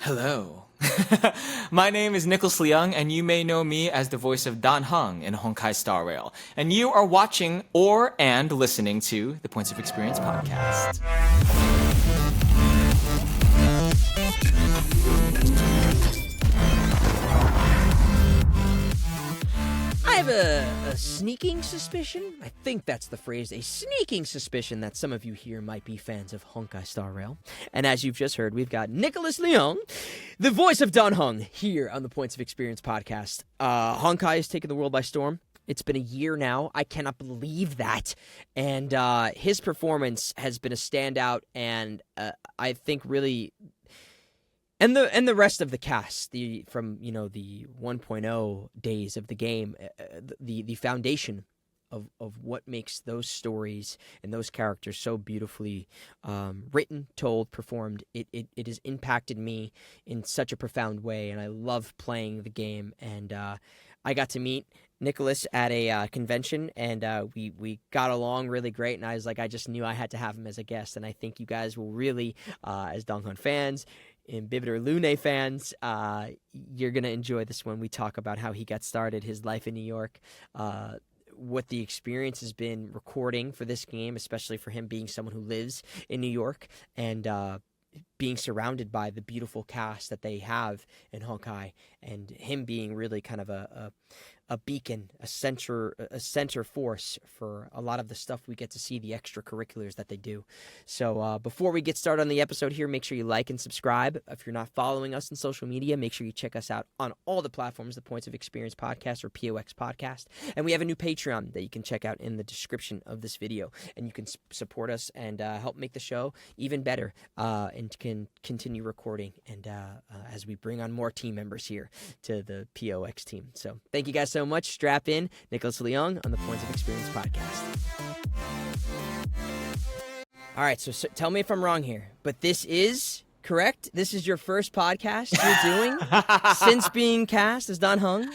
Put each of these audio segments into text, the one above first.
Hello. My name is Nicholas Leung, and you may know me as the voice of Dan Heng in Honkai Star Rail. And you are watching and listening to the Points of Experience podcast. I have a sneaking suspicion, I think that's the phrase, a sneaking suspicion that some of you here might be fans of Honkai Star Rail. And as you've just heard, we've got Nicholas Leung, the voice of Dan Heng, here on the Points of Experience podcast. Honkai has taken the world by storm. It's been a year now. I cannot believe that. And his performance has been a standout, and I think really... And the rest of the cast, from the 1.0 days of the game, the foundation of what makes those stories and those characters so beautifully written, told, performed, it has impacted me in such a profound way, and I love playing the game. And I got to meet Nicholas at a convention, and we got along really great, and I was like, I just knew I had to have him as a guest, and I think you guys will really, as Donghun fans, Imbibtor Lunae fans, you're going to enjoy this one. We talk about how he got started, his life in New York, what the experience has been recording for this game, especially for him being someone who lives in New York, and being surrounded by the beautiful cast that they have in Honkai, and him being really kind of a beacon, a center force for a lot of the stuff we get to see, the extracurriculars that they do. So before we get started on the episode here, make sure you like and subscribe. If you're not following us on social media, make sure you check us out on all the platforms, the Points of Experience Podcast or POX Podcast. And we have a new Patreon that you can check out in the description of this video. And you can support us and help make the show even better, and can continue recording and as we bring on more team members here to the POX team. So thank you guys so much. Strap in. Nicholas Leung on the Points of Experience podcast. All right, so tell me if I'm wrong here, but this is correct? This is your first podcast you're doing since being cast as Dan Heng?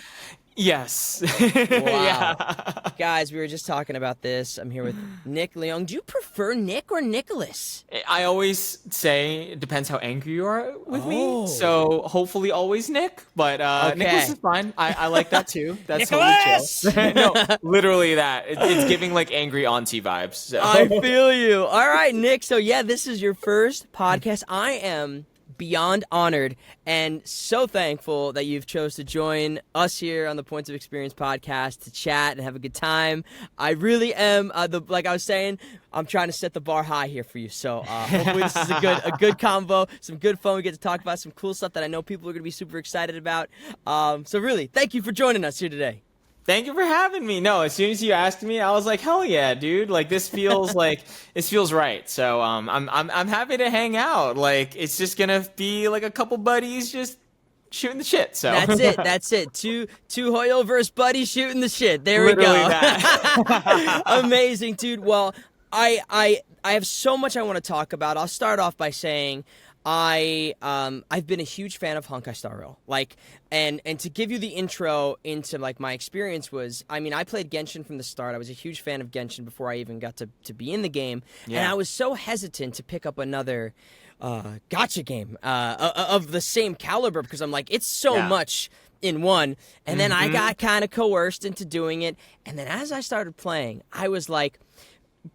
Yes. Wow. Yeah. Guys, we were just talking about this. I'm here with Nick Leung. Do you prefer Nick or Nicholas? I always say it depends how angry you are with me. So hopefully always Nick, but Okay. Nicholas is fine. I like that too. That's Nicholas! totally chill. No, literally that. It's giving like angry auntie vibes. So. I feel you. All right, Nick. So yeah, this is your first podcast. I am beyond honored and so thankful that you've chose to join us here on the Points of Experience podcast to chat and have a good time. I really am. Like I was saying, I'm trying to set the bar high here for you. So hopefully this is a good combo, some good fun. We get to talk about some cool stuff that I know people are going to be super excited about. So really, thank you for joining us here today. Thank you for having me. No, as soon as you asked me, I was like, hell yeah, dude. Like this feels this feels right. So I'm happy to hang out. Like it's just gonna be like a couple buddies just shooting the shit. So That's it. Two Hoyoverse buddies shooting the shit. There we literally go. that. Amazing, dude. Well, I have so much I want to talk about. I'll start off by saying I've been a huge fan of Honkai Star Rail. And to give you the intro into like my experience was, I mean, I played Genshin from the start. I was a huge fan of Genshin before I even got to be in the game. Yeah. And I was so hesitant to pick up another gacha game of the same caliber because I'm like, it's so much in one. And then I got kind of coerced into doing it. And then as I started playing, I was like,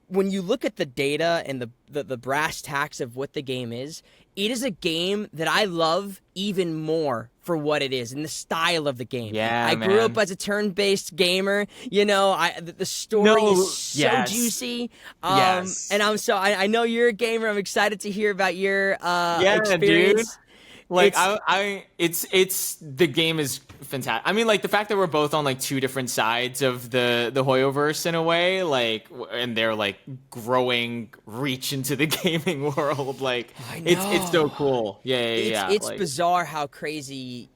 when you look at the data and the brass tacks of what the game is, it is a game that I love even more for what it is and the style of the game. Yeah, I grew up as a turn-based gamer. You know, the story is so juicy. Yes. And I know you're a gamer. I'm excited to hear about your experience. Dude. Like it's the game is fantastic. I mean, like the fact that we're both on like two different sides of the Hoyoverse in a way, like, and they're like growing reach into the gaming world. Like it's so cool. Yeah. It's like, bizarre how crazy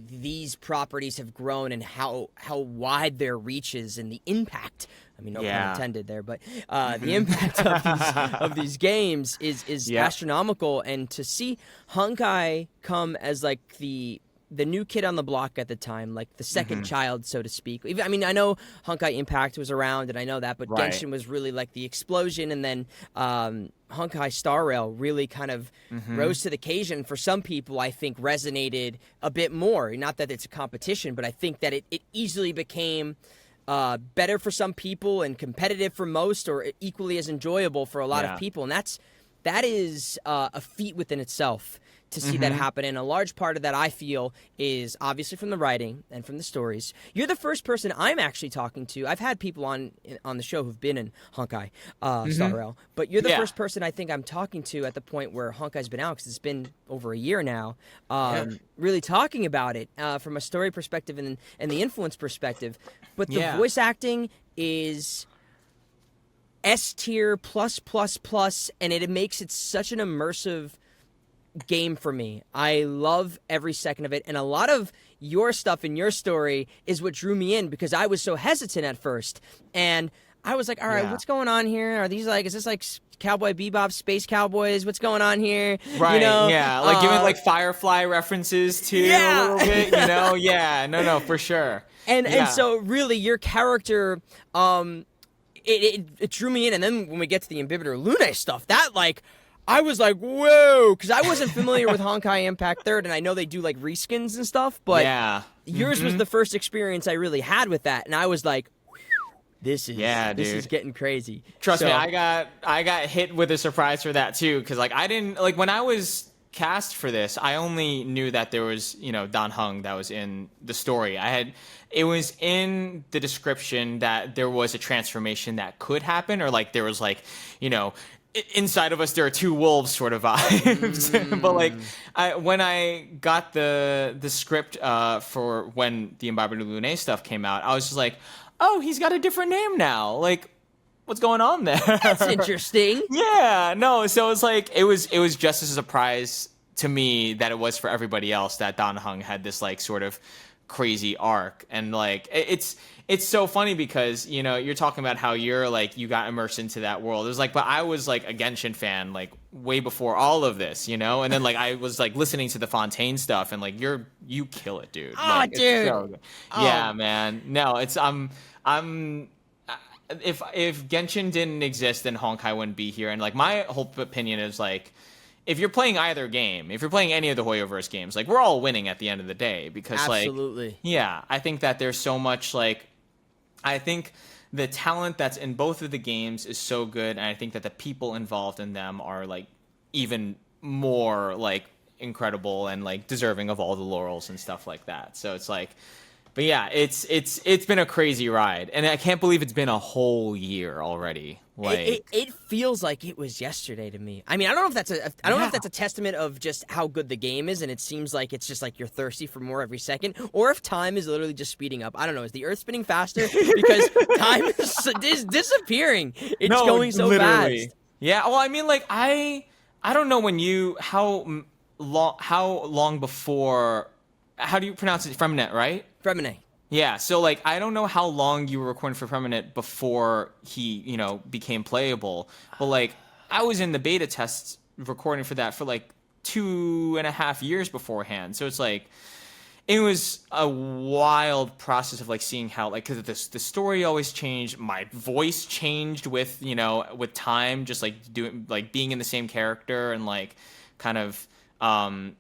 these properties have grown and how wide their reach is and the impact. I mean, no pun intended there, but the impact of these games is astronomical. And to see Honkai come as like the the new kid on the block at the time, like the second child, so to speak. I mean, I know Honkai Impact was around, and I know that, but Right. Genshin was really like the explosion, and then Honkai Star Rail really kind of rose to the occasion. For some people, I think resonated a bit more. Not that it's a competition, but I think that it easily became better for some people and competitive for most, or equally as enjoyable for a lot of people, and that is a feat within itself. To see that happen. And a large part of that, I feel, is obviously from the writing and from the stories. You're the first person I'm actually talking to. I've had people on the show who've been in Honkai Star Rail, but you're the first person I think I'm talking to at the point where Honkai's been out, because it's been over a year now, really talking about it from a story perspective and the influence perspective. But the voice acting is S tier plus, and it makes it such an immersive game for me. I love every second of it, and a lot of your stuff in your story is what drew me in, because I was so hesitant at first, and I was like, all right, what's going on here? Are these like, is this like Cowboy Bebop, Space Cowboys? What's going on here? Right, you know? like giving like Firefly references too a little bit, you know? No, for sure. And so really your character, it drew me in, and then when we get to the Imbibtor Lunae stuff, that like, I was like, whoa, because I wasn't familiar with Honkai Impact 3rd, and I know they do like reskins and stuff, but yours was the first experience I really had with that, and I was like, this is getting crazy. Trust me, I got hit with a surprise for that too, because like I didn't, like when I was cast for this, I only knew that there was, Dan Heng that was in the story. It was in the description that there was a transformation that could happen, or like there was like, inside of us there are two wolves sort of vibes. But like when I got the script for when the Imbibtor Lunae stuff came out, I was just like, oh, he's got a different name now. Like, what's going on there? That's interesting. So it's like it was just as a surprise to me that it was for everybody else that Dan Heng had this like sort of crazy arc. And like it's so funny because you're talking about how you're like you got immersed into that world. It was like, but I was like a Genshin fan like way before all of this, and then like I was like listening to the Fontaine stuff, and like you kill it, dude. Oh, like, dude. Yeah, man. No, it's I'm if Genshin didn't exist, then Honkai wouldn't be here. And like my whole opinion is like, if you're playing either game, if you're playing any of the Hoyoverse games, like we're all winning at the end of the day, because absolutely. I think that there's so much like, I think the talent that's in both of the games is so good, and I think that the people involved in them are like even more like incredible and like deserving of all the laurels and stuff like that. So it's like, but yeah, it's been a crazy ride, and I can't believe it's been a whole year already. Like it feels like it was yesterday to me. I mean, I don't know if that's a testament of just how good the game is, and it seems like it's just like you're thirsty for more every second, or if time is literally just speeding up. I don't know. Is the Earth spinning faster because time is disappearing? It's going so fast. Yeah. Well, I mean, like I don't know how long before. How do you pronounce it? Fremnet, right? Fremnet. Yeah, so like I don't know how long you were recording for Permanent before he, became playable, but like I was in the beta tests recording for that for like 2.5 years beforehand. So it's like it was a wild process of like seeing how like, because the story always changed, my voice changed with with time, just like being in the same character and like kind of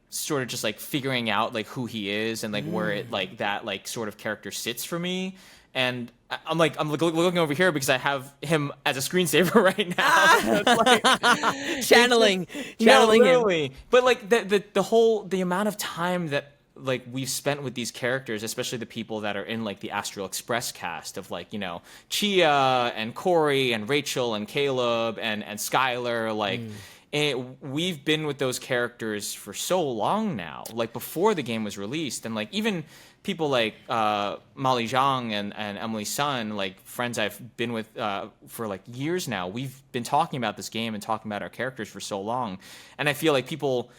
sort of just like figuring out like who he is and like where it like that like sort of character sits for me. And I'm looking over here because I have him as a screensaver right now. So it's like, channeling him. But like the amount of time that like we've spent with these characters, especially the people that are in like the Astral Express cast of like Chia and Corey and Rachel and Caleb and Skylar, like. And we've been with those characters for so long now, like before the game was released. And like even people like Molly Zhang and Emily Sun, like friends I've been with for like years now, we've been talking about this game and talking about our characters for so long. And I feel like people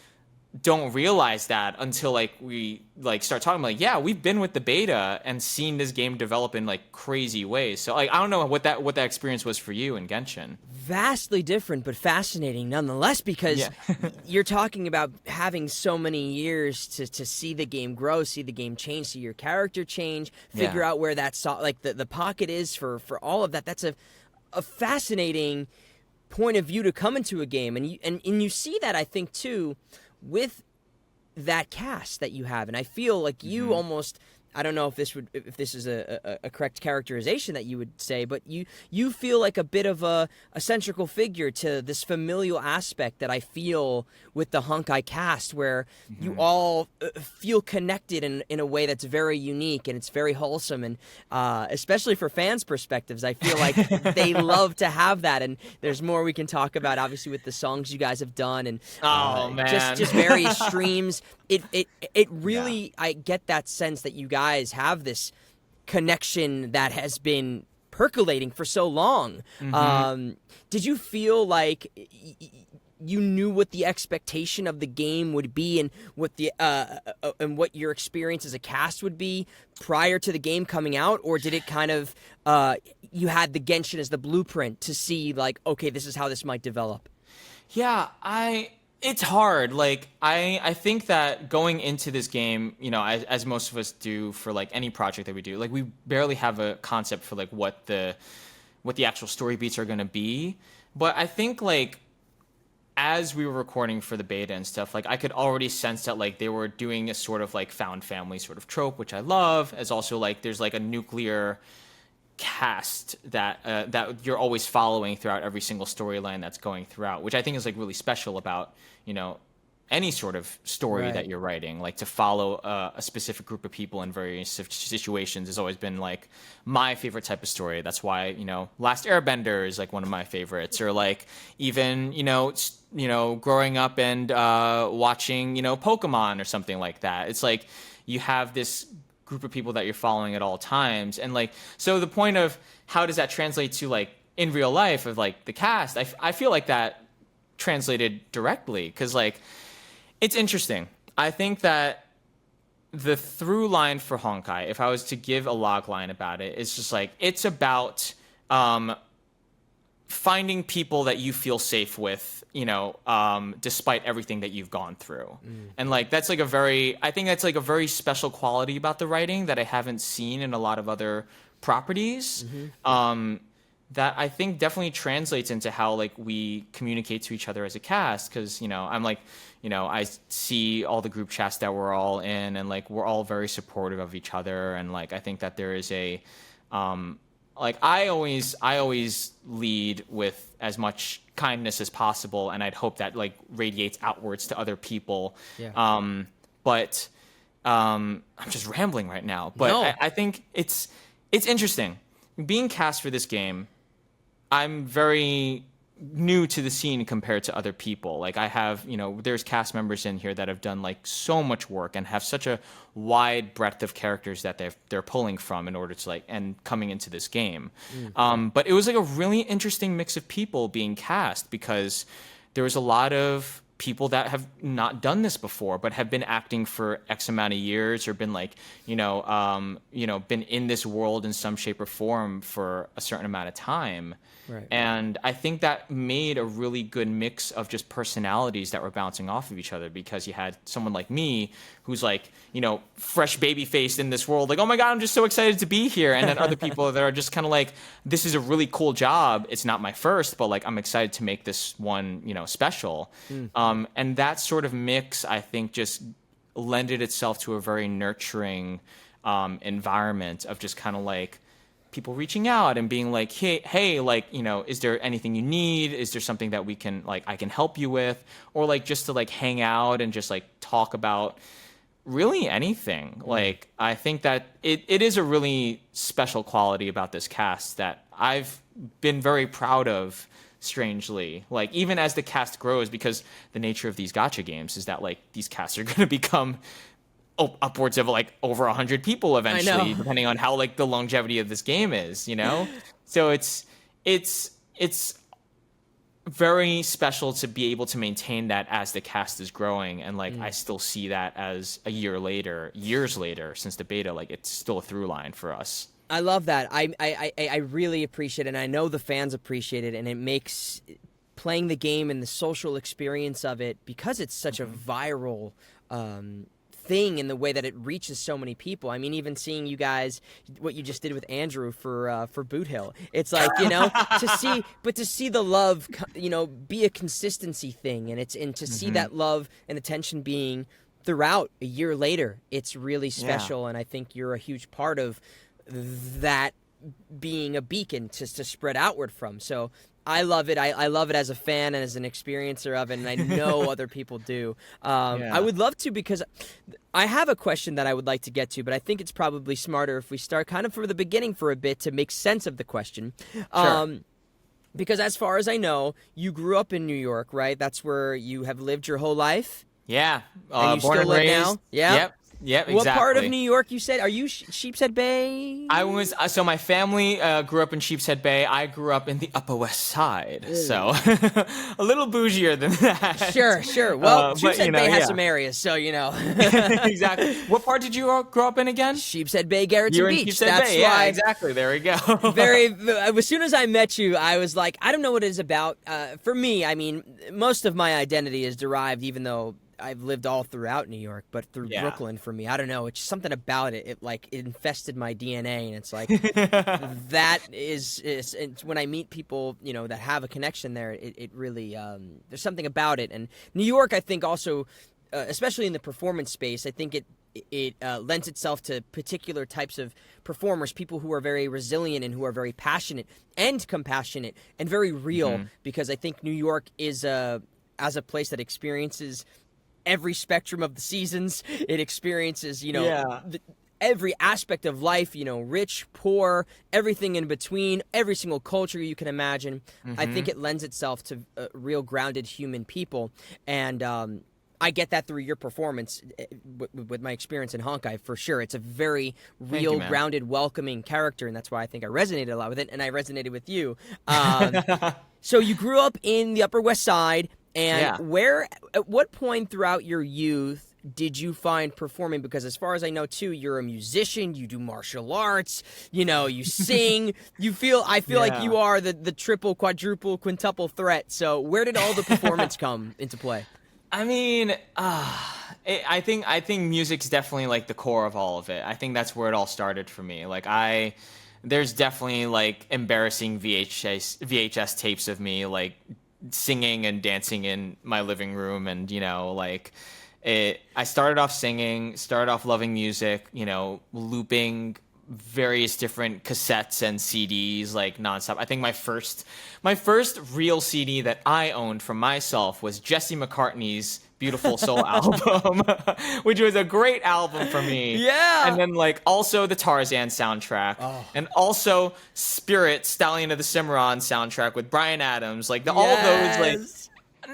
don't realize that until like we like start talking like, yeah, we've been with the beta and seen this game develop in like crazy ways. So like I don't know what that experience was for you in Genshin. Vastly different, but fascinating nonetheless, because you're talking about having so many years to see the game grow, see the game change, see your character change, figure out where that like the pocket is for all of that. That's a fascinating point of view to come into a game, and you see that, I think, too, with that cast that you have. And I feel like you almost, I don't know if this is a correct characterization that you would say, but you feel like a bit of a central figure to this familial aspect that I feel with the Honkai cast, where you all feel connected in a way that's very unique, and it's very wholesome, and especially for fans' perspectives, I feel like they love to have that. And there's more we can talk about, obviously, with the songs you guys have done, and just various streams. It really, I get that sense that you guys have this connection that has been percolating for so long. Did you feel like you knew what the expectation of the game would be, and what and what your experience as a cast would be prior to the game coming out? Or did it kind of, you had the Genshin as the blueprint to see like, okay, this is how this might develop? Yeah, it's hard. Like, I think that going into this game, you know, as most of us do for like any project that we do, like we barely have a concept for like what the actual story beats are going to be. But I think like as we were recording for the beta and stuff, like I could already sense that like they were doing a sort of like found family sort of trope, which I love, as also like there's like a nuclear cast that that you're always following throughout every single storyline that's going throughout, which I think is like really special about, you know, any sort of story that you're writing. Like to follow a specific group of people in various situations has always been like my favorite type of story. That's why, you know, Last Airbender is like one of my favorites, or like even, you know, growing up and watching, you know, Pokemon or something like that. It's like you have this group of people that you're following at all times. And like, so the point of how does that translate to like in real life of like the cast, I feel like that translated directly, because like it's interesting. I think that the through line for Honkai, if I was to give a log line about it, it's just like it's about finding people that you feel safe with, you know, despite everything that you've gone through. And like that's like I think that's like a very special quality about the writing that I haven't seen in a lot of other properties. That I think definitely translates into how like we communicate to each other as a cast. Because, you know, I'm like, you know, I see all the group chats that we're all in, and like we're all very supportive of each other. And like I think that there is a like I always lead with as much kindness as possible, and I'd hope that like radiates outwards to other people. But I'm just rambling right now. But No. I think it's interesting being cast for this game. I'm very new to the scene compared to other people. Like I have, you know, there's cast members in here that have done like so much work and have such a wide breadth of characters that they're pulling from in order to like, and coming into this game. But it was like a really interesting mix of people being cast, because there was a lot of people that have not done this before, but have been acting for X amount of years, or been like, been in this world in some shape or form for a certain amount of time. Right. And I think that made a really good mix of just personalities that were bouncing off of each other, because you had someone like me who's like, you know, fresh baby faced in this world, like, oh my God, I'm just so excited to be here. And then other people that are just kind of like, this is a really cool job. It's not my first, but like, I'm excited to make this one, you know, special. And that sort of mix, I think, just lended itself to a very nurturing environment of just kind of like, people reaching out and being like, hey, like, you know, is there anything you need? Is there something that we can, like, I can help you with? Or like just to like hang out and just like talk about really anything. Like, I think that it is a really special quality about this cast that I've been very proud of, strangely. Like, even as the cast grows, because the nature of these gacha games is that like these casts are going to become upwards of like over 100 people eventually, depending on how like the longevity of this game is, you know? So it's very special to be able to maintain that as the cast is growing, and like I still see that as a years later since the beta, like it's still a through line for us. I love that. I really appreciate it, and I know the fans appreciate it, and it makes playing the game and the social experience of it, because it's such a viral thing in the way that it reaches so many people. I mean, even seeing you guys, what you just did with Andrew for Boot Hill, it's like, you know, to see the love, you know, be a consistency thing, and to see that love and attention being throughout a year later, it's really special, and I think you're a huge part of that being a beacon to spread outward from. So I love it. I love it as a fan and as an experiencer of it, and I know other people do. I would love to, because I have a question that I would like to get to, but I think it's probably smarter if we start kind of from the beginning for a bit to make sense of the question. Sure. Because as far as I know, you grew up in New York, right? That's where you have lived your whole life? Yeah. And you Born still and live raised. now? Yeah. Yep, exactly. What part of New York, you said? Are you Sheepshead Bay? I was so my family grew up in Sheepshead Bay. I grew up in the Upper West Side, so a little bougier than that. Sure. Well, Sheepshead Bay has yeah. some areas, so you know. Exactly. What part did you grow up in again? Sheepshead Bay, Garrettson You're in Beach. Sheepshead That's Bay. why. Yeah, exactly. There we go. As soon as I met you, I was like, I don't know what it is about. For me, I mean, most of my identity is derived, even though I've lived all throughout New York, but through Brooklyn for me. I don't know. It's something about it. It infested my DNA, and it's like that is it's when I meet people, you know, that have a connection there. It really there's something about it. And New York, I think, also, especially in the performance space, I think it lends itself to particular types of performers, people who are very resilient and who are very passionate and compassionate and very real. Because I think New York is as a place that experiences every spectrum of the seasons. It experiences, you know, every aspect of life, you know, rich, poor, everything in between, every single culture you can imagine. I think it lends itself to real grounded human people. And I get that through your performance with my experience in Honkai, for sure. It's a very real, grounded, welcoming character, and that's why I think I resonated a lot with it, and I resonated with you. So you grew up in the Upper West Side. And at what point throughout your youth did you find performing? Because as far as I know, too, you're a musician, you do martial arts, you know, you sing, I feel like you are the triple, quadruple, quintuple threat. So where did all the performance come into play? I mean, I think music's definitely like the core of all of it. I think that's where it all started for me. Like there's definitely like embarrassing VHS tapes of me like singing and dancing in my living room, and you know, like I started off singing, started off loving music, you know, looping various different cassettes and CDs like nonstop. I think my first real CD that I owned for myself was Jesse McCartney's Beautiful Soul album, which was a great album for me. Yeah. And then like also the Tarzan soundtrack, and also Spirit, Stallion of the Cimarron soundtrack with Bryan Adams. Like all of those like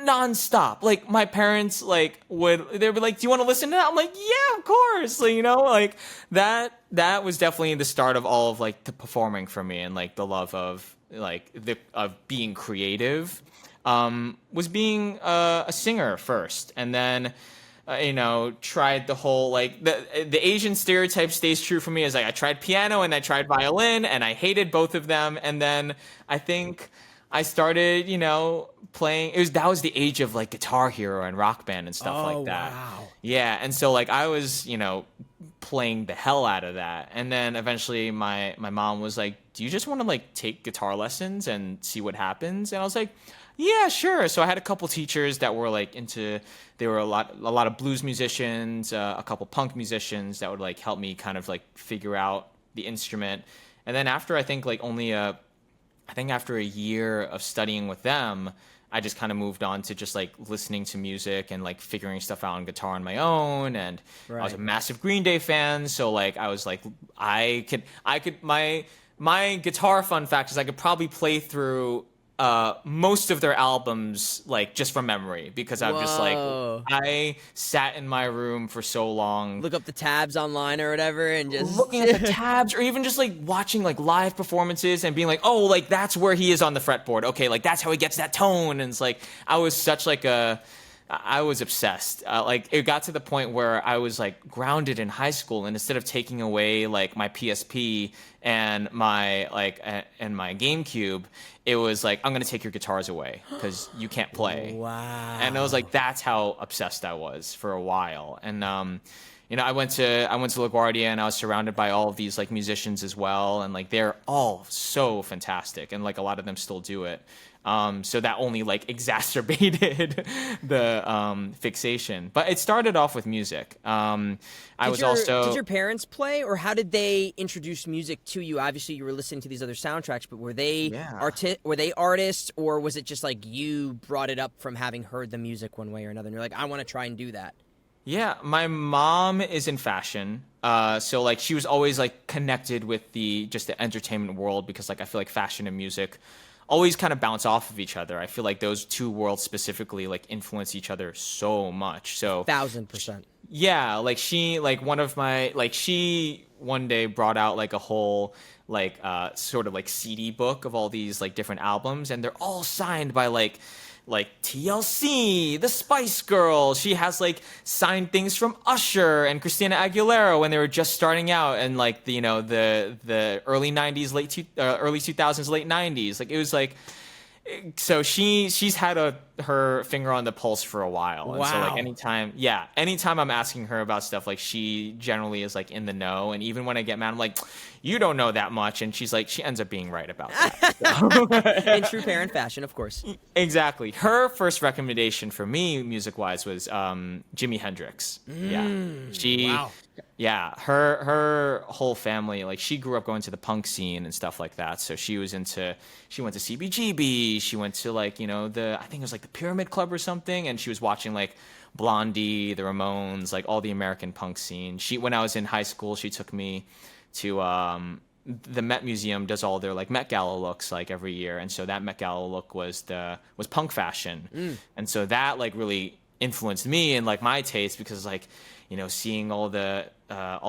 nonstop. Like my parents like they'd be like, "Do you want to listen to that?" I'm like, "Yeah, of course." Like, you know, like that was definitely the start of all of like the performing for me, and like the love of like of being creative. Was being a singer first, and then you know, tried the whole like the Asian stereotype stays true for me. Is like I tried piano and I tried violin, and I hated both of them. And then I think I started, you know, playing. That was the age of like Guitar Hero and Rock Band and stuff like that. Wow. Yeah, and so like I was, you know, playing the hell out of that. And then eventually my mom was like, "Do you just want to like take guitar lessons and see what happens?" And I was like, "Yeah, sure." So I had a couple teachers that were like they were a lot of blues musicians, a couple punk musicians that would like help me kind of like figure out the instrument. And then after I think after a year of studying with them, I just kind of moved on to just like listening to music and like figuring stuff out on guitar on my own. And I was a massive Green Day fan, so like I was like I could my guitar fun fact is I could probably play through most of their albums like just from memory because I'm just like Whoa. I sat in my room for so long Look up the tabs online or whatever and just looking at the tabs or even just like watching like live performances and being like, oh, like that's where he is on the fretboard. Okay, like that's how he gets that tone. And it's like I was such like I was obsessed. Like it got to the point where I was like grounded in high school, and instead of taking away like my PSP and my and my GameCube, it was like, I'm gonna take your guitars away because you can't play. Wow. And I was like, that's how obsessed I was for a while. And I went to LaGuardia, and I was surrounded by all of these like musicians as well, and like they're all so fantastic, and like a lot of them still do it. So that only like exacerbated the fixation. But it started off with music. Did your parents play, or how did they introduce music to you? Obviously, you were listening to these other soundtracks, but were they were they artists, or was it just like you brought it up from having heard the music one way or another, and you're like, I want to try and do that? Yeah, my mom is in fashion. So like she was always like connected with the entertainment world because like I feel like fashion and music always kind of bounce off of each other. I feel like those two worlds specifically like influence each other so much. So 1000%. Yeah, like she one day brought out like a whole like sort of like CD book of all these like different albums, and they're all signed by like TLC, the Spice Girls. She has like signed things from Usher and Christina Aguilera when they were just starting out, and like the early 90s, early 2000s, late 90s. Like it was like, so she's had her finger on the pulse for a while. Wow. And so like anytime I'm asking her about stuff, like she generally is like in the know. And even when I get mad, I'm like, you don't know that much. And she's like, she ends up being right about that. In true parent fashion, of course. Exactly. Her first recommendation for me, music-wise, was Jimi Hendrix. Wow. Yeah, her whole family, like she grew up going to the punk scene and stuff like that. So she went to CBGB. She went to like, I think it was like the Pyramid Club or something. And she was watching like Blondie, the Ramones, like all the American punk scene. When I was in high school, she took me to the Met Museum does all their like Met Gala looks like every year, and so that Met Gala look was punk fashion, and so that like really influenced me and like my taste because like seeing all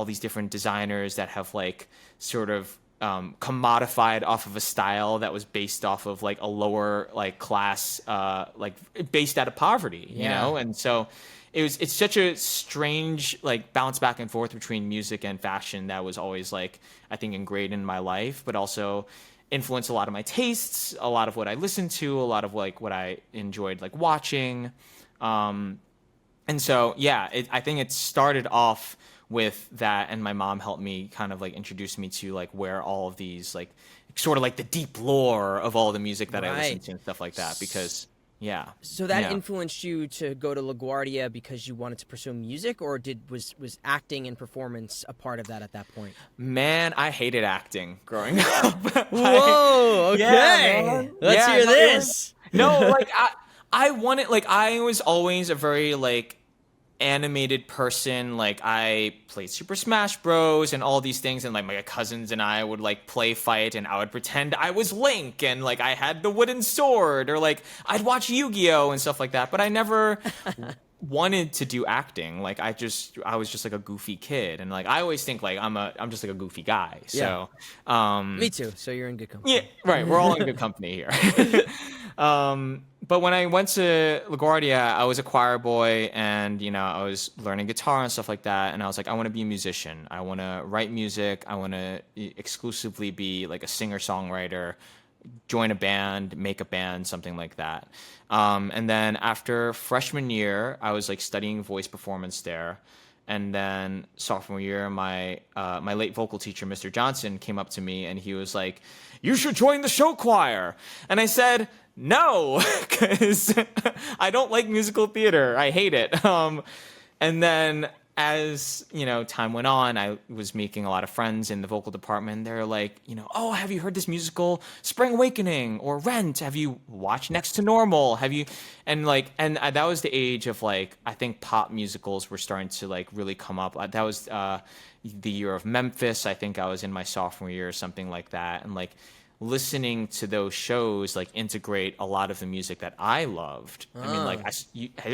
these different designers that have like sort of commodified off of a style that was based off of like a lower like class like based out of poverty, and so it's such a strange like bounce back and forth between music and fashion that was always like I think ingrained in my life, but also influenced a lot of my tastes, a lot of what I listened to, a lot of like what I enjoyed like watching, and so I think it started off with that, and my mom helped me kind of like introduce me to like where all of these like sort of like the deep lore of all the music that I listened to and stuff like that because. Yeah. So that influenced you to go to LaGuardia because you wanted to pursue music, or was acting and performance a part of that at that point? Man, I hated acting growing up. Whoa, okay. Let's hear this. No, like I wanted, like I was always a very like animated person. Like I played Super Smash Bros and all these things, and like my cousins and I would like play fight, and I would pretend I was Link and like I had the wooden sword, or like I'd watch Yu-Gi-Oh and stuff like that, but I never wanted to do acting. Like I was just like a goofy kid, and like I always think like I'm just like a goofy guy. So me too. So you're in good company. Yeah, right. We're all in good company here. But when I went to LaGuardia, I was a choir boy, and I was learning guitar and stuff like that. And I was like, I want to be a musician. I want to write music. I want to exclusively be like a singer-songwriter, join a band, make a band, something like that. And then after freshman year, I was like studying voice performance there. And then sophomore year, my late vocal teacher, Mr. Johnson, came up to me and he was like, "You should join the show choir." And I said, "No," because I don't like musical theater. I hate it. And then as time went on, I was making a lot of friends in the vocal department. They're like, "Oh, have you heard this musical Spring Awakening or Rent? Have you watched Next to Normal? Have you?" And that was the age of like I think pop musicals were starting to like really come up. That was the year of Memphis. I think I was in my sophomore year or something like that. And like listening to those shows like integrate a lot of the music that I loved. I mean, like,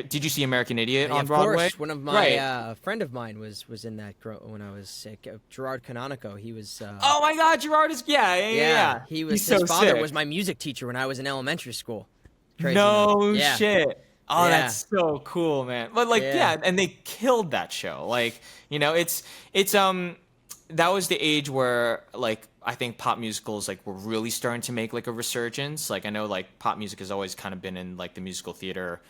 did you see American Idiot on Broadway? Of course, one of my a friend of mine was in that when I was sick. Gerard Canonico, he was. Oh my God, Gerard is yeah. He was. He's his father sick. was my music teacher when I was in elementary school. Crazy No enough. shit. Oh, Yeah. that's so cool, man. But like, and they killed that show. Like, it's that was the age where like I think pop musicals like were really starting to make like a resurgence. Like I know like pop music has always kind of been in like the musical theater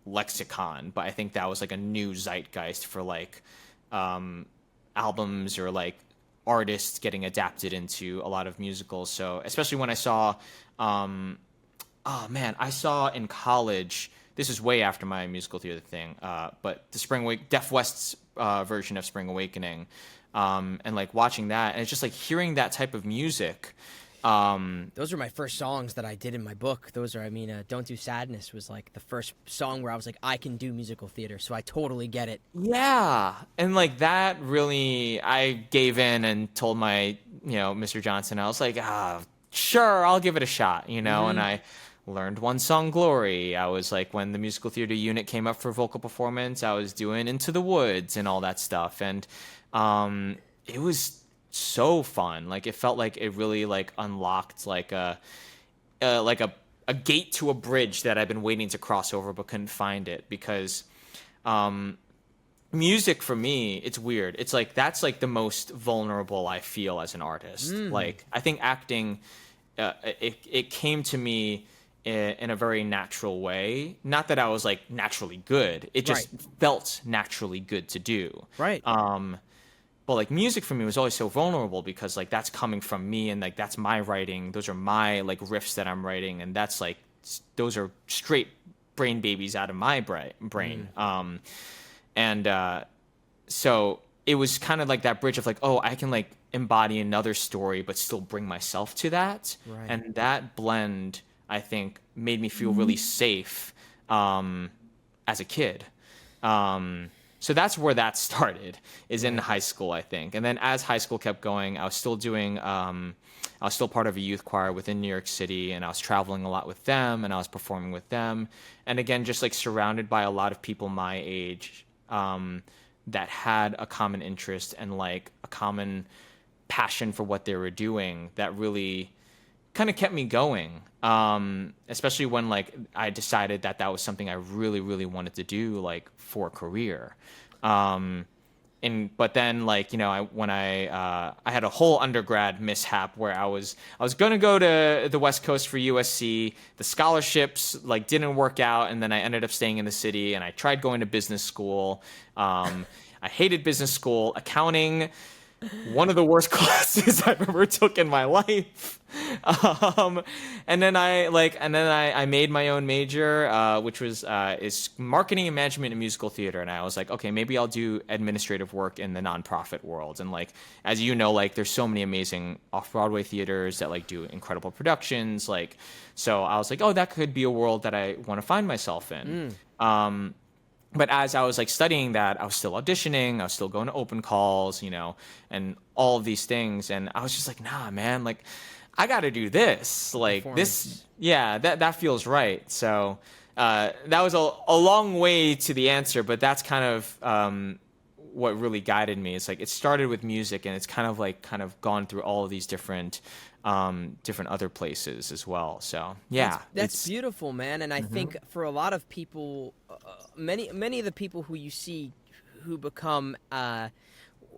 lexicon, but I think that was like a new zeitgeist for like albums or like artists getting adapted into a lot of musicals. So especially when I saw I saw in college, this is way after my musical theater thing, but the Def West's version of Spring Awakening, and like watching that, and it's just like hearing that type of music. Those were my first songs that I did in my book. Don't Do Sadness was like the first song where I was like, I can do musical theater, so I totally get it. Yeah, and like that really, I gave in and told my, Mr. Johnson, I was like, sure, I'll give it a shot, and I learned one song, Glory. I was like, when the musical theater unit came up for vocal performance, I was doing Into the Woods and all that stuff. And it was so fun. Like, it felt like it really like unlocked like a gate to a bridge that I've been waiting to cross over but couldn't find it, because music for me, it's weird. It's like that's like the most vulnerable I feel as an artist. Like, I think acting, it came to me in a very natural way. Not that I was like naturally good. It just felt naturally good to do. Right. But like music for me was always so vulnerable, because like that's coming from me, and like that's my writing. Those are my like riffs that I'm writing, and that's like those are straight brain babies out of my brain. So it was kind of like that bridge of like, oh, I can like embody another story but still bring myself to that. Right. And that blend, I think, made me feel really safe as a kid. So that's where that started, is in high school, I think. And then as high school kept going, I was still doing, I was still part of a youth choir within New York City, and I was traveling a lot with them, and I was performing with them. And again, just like surrounded by a lot of people my age that had a common interest and like a common passion for what they were doing, that really kind of kept me going. Especially when like I decided that that was something I really, really wanted to do, like for a career. But then like, I had a whole undergrad mishap where I was going to go to the West Coast for USC. The scholarships like didn't work out. And then I ended up staying in the city, and I tried going to business school. I hated business school. Accounting, one of the worst classes I've ever took in my life. And then I made my own major, which was is marketing and management in musical theater. And I was like, okay, maybe I'll do administrative work in the nonprofit world. And like, as you know, like there's so many amazing off-Broadway theaters that like do incredible productions. Like, so I was like, oh, that could be a world that I want to find myself in. But as I was like studying that, I was still auditioning, I was still going to open calls, and all of these things. And I was just like, nah, man, like I got to do this. Like this, that feels right. So that was a long way to the answer, but that's kind of what really guided me. It's like it started with music, and it's kind of gone through all of these different other places as well. So that's beautiful, man. And I think for a lot of people, many of the people who you see who become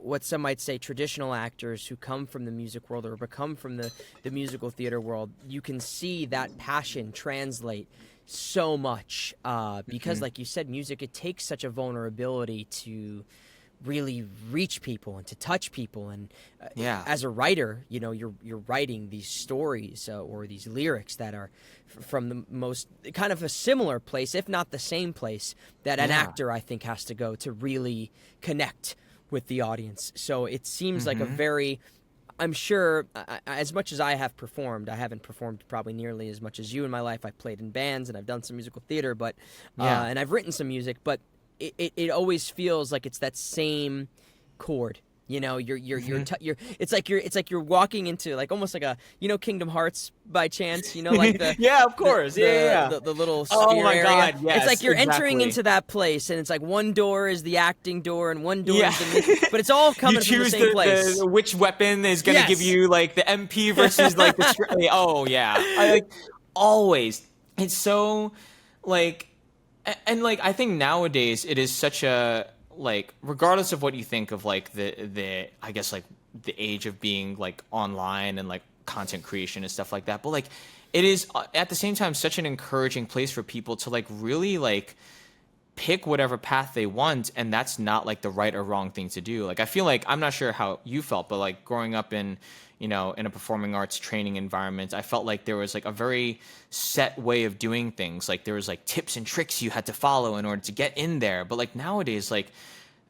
what some might say traditional actors, who come from the music world or become from the musical theater world, you can see that passion translate so much because like you said, music, it takes such a vulnerability to really reach people and to touch people. And as a writer, you're writing these stories or these lyrics that are from the most kind of a similar place, if not the same place, that an actor, I think, has to go to really connect with the audience. So it seems like a very, I'm sure, as much as I have performed, I haven't performed probably nearly as much as you in my life. I've played in bands and I've done some musical theater, but and I've written some music, but it always feels like it's that same chord You know, it's like you're walking into like almost like a, you know, Kingdom Hearts by chance, you know, like the yeah, of course, the little sphere oh my area. God, yes, it's like you're entering exactly. into that place, and it's like one door is the acting door and one door Yeah. is the but it's all coming from the same place. Which weapon is going to give Yes. you like the MP versus like the oh yeah, I like always. It's so like and like I think nowadays it is such a like regardless of what you think of like the I guess like the age of being like online and like content creation and stuff like that, but like it is at the same time such an encouraging place for people to like really like pick whatever path they want, and that's not like the right or wrong thing to do. Like I feel like, I'm not sure how you felt, but like growing up in, you know, in a performing arts training environment, I felt like there was like a very set way of doing things. Like there was like tips and tricks you had to follow in order to get in there. But like nowadays, like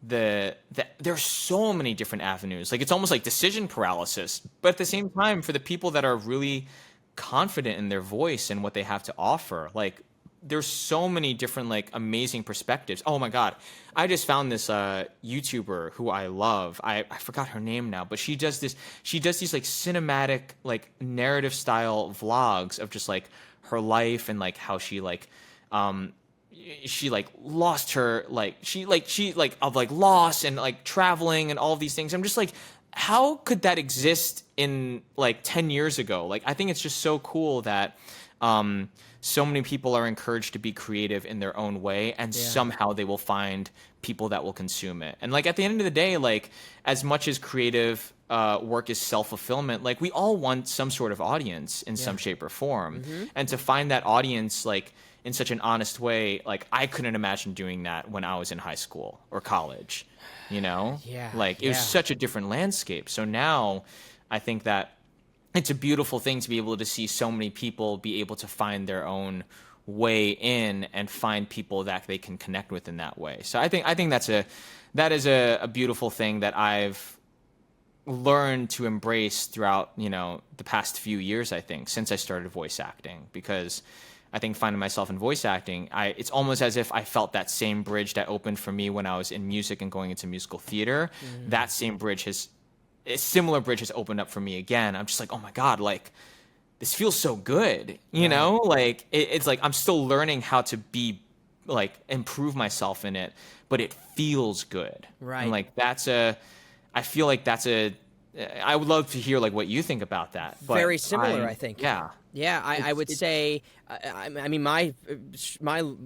there's so many different avenues. Like it's almost like decision paralysis. But at the same time, for the people that are really confident in their voice and what they have to offer, like there's so many different like amazing perspectives. Oh my God. I just found this YouTuber who I love. I forgot her name now, but she does these like cinematic, like narrative style vlogs of just like her life and like how she like lost her of like loss and like traveling and all of these things. I'm just like, how could that exist in like 10 years ago? Like I think it's just so cool that so many people are encouraged to be creative in their own way, and somehow they will find people that will consume it. And like at the end of the day, like as much as creative work is self-fulfillment, like we all want some sort of audience in some shape or form. And to find that audience like in such an honest way, like I couldn't imagine doing that when I was in high school or college, you know? Like it was such a different landscape. So now I think that it's a beautiful thing to be able to see so many people be able to find their own way in and find people that they can connect with in that way. So I think that is a beautiful thing that I've learned to embrace throughout, you know, the past few years, I think, since I started voice acting, because I think finding myself in voice acting, it's almost as if I felt that same bridge that opened for me when I was in music and going into musical theater. That same bridge a similar bridge has opened up for me again. I'm just like, oh my God, like this feels so good, you know? Like it's like I'm still learning how to be like improve myself in it, but it feels good. Right. And like I feel like I would love to hear like what you think about that. But Very similar, I think. Yeah. Yeah, I would say, I mean, my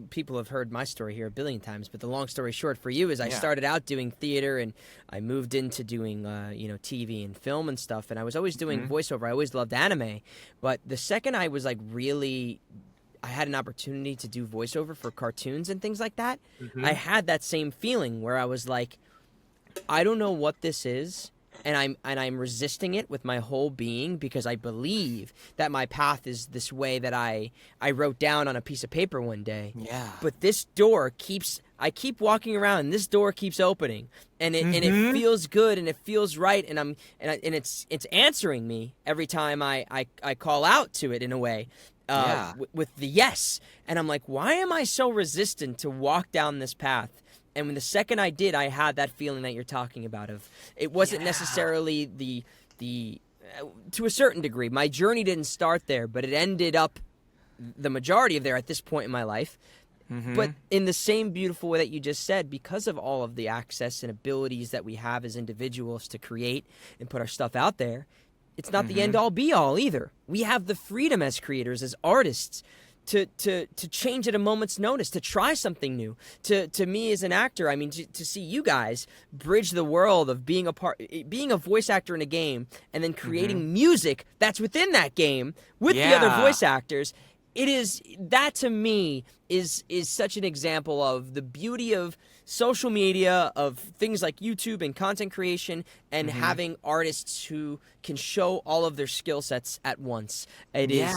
people have heard my story here a billion times, but the long story short for you is I started out doing theater, and I moved into doing, you know, TV and film and stuff, and I was always doing voiceover. I always loved anime, but the second I was like I had an opportunity to do voiceover for cartoons and things like that, I had that same feeling where I was like, I don't know what this is, and I'm resisting it with my whole being, because I believe that my path is this way that I wrote down on a piece of paper one day. Yeah. But this door I keep walking around, and this door keeps opening, and it feels good, and it feels right, and it's answering me every time I call out to it in a way. With the yes. And I'm like, why am I so resistant to walk down this path? And when the second I did, I had that feeling that you're talking about. Of it wasn't necessarily the to a certain degree. My journey didn't start there, but it ended up the majority of there at this point in my life. But in the same beautiful way that you just said, because of all of the access and abilities that we have as individuals to create and put our stuff out there, it's not the end all be all either. We have the freedom as creators, as artists, to change at a moment's notice, to try something new. To me as an actor, I mean, to see you guys bridge the world of being a voice actor in a game, and then creating music that's within that game with the other voice actors. That to me is such an example of the beauty of social media, of things like YouTube and content creation, and having artists who can show all of their skill sets at once. It is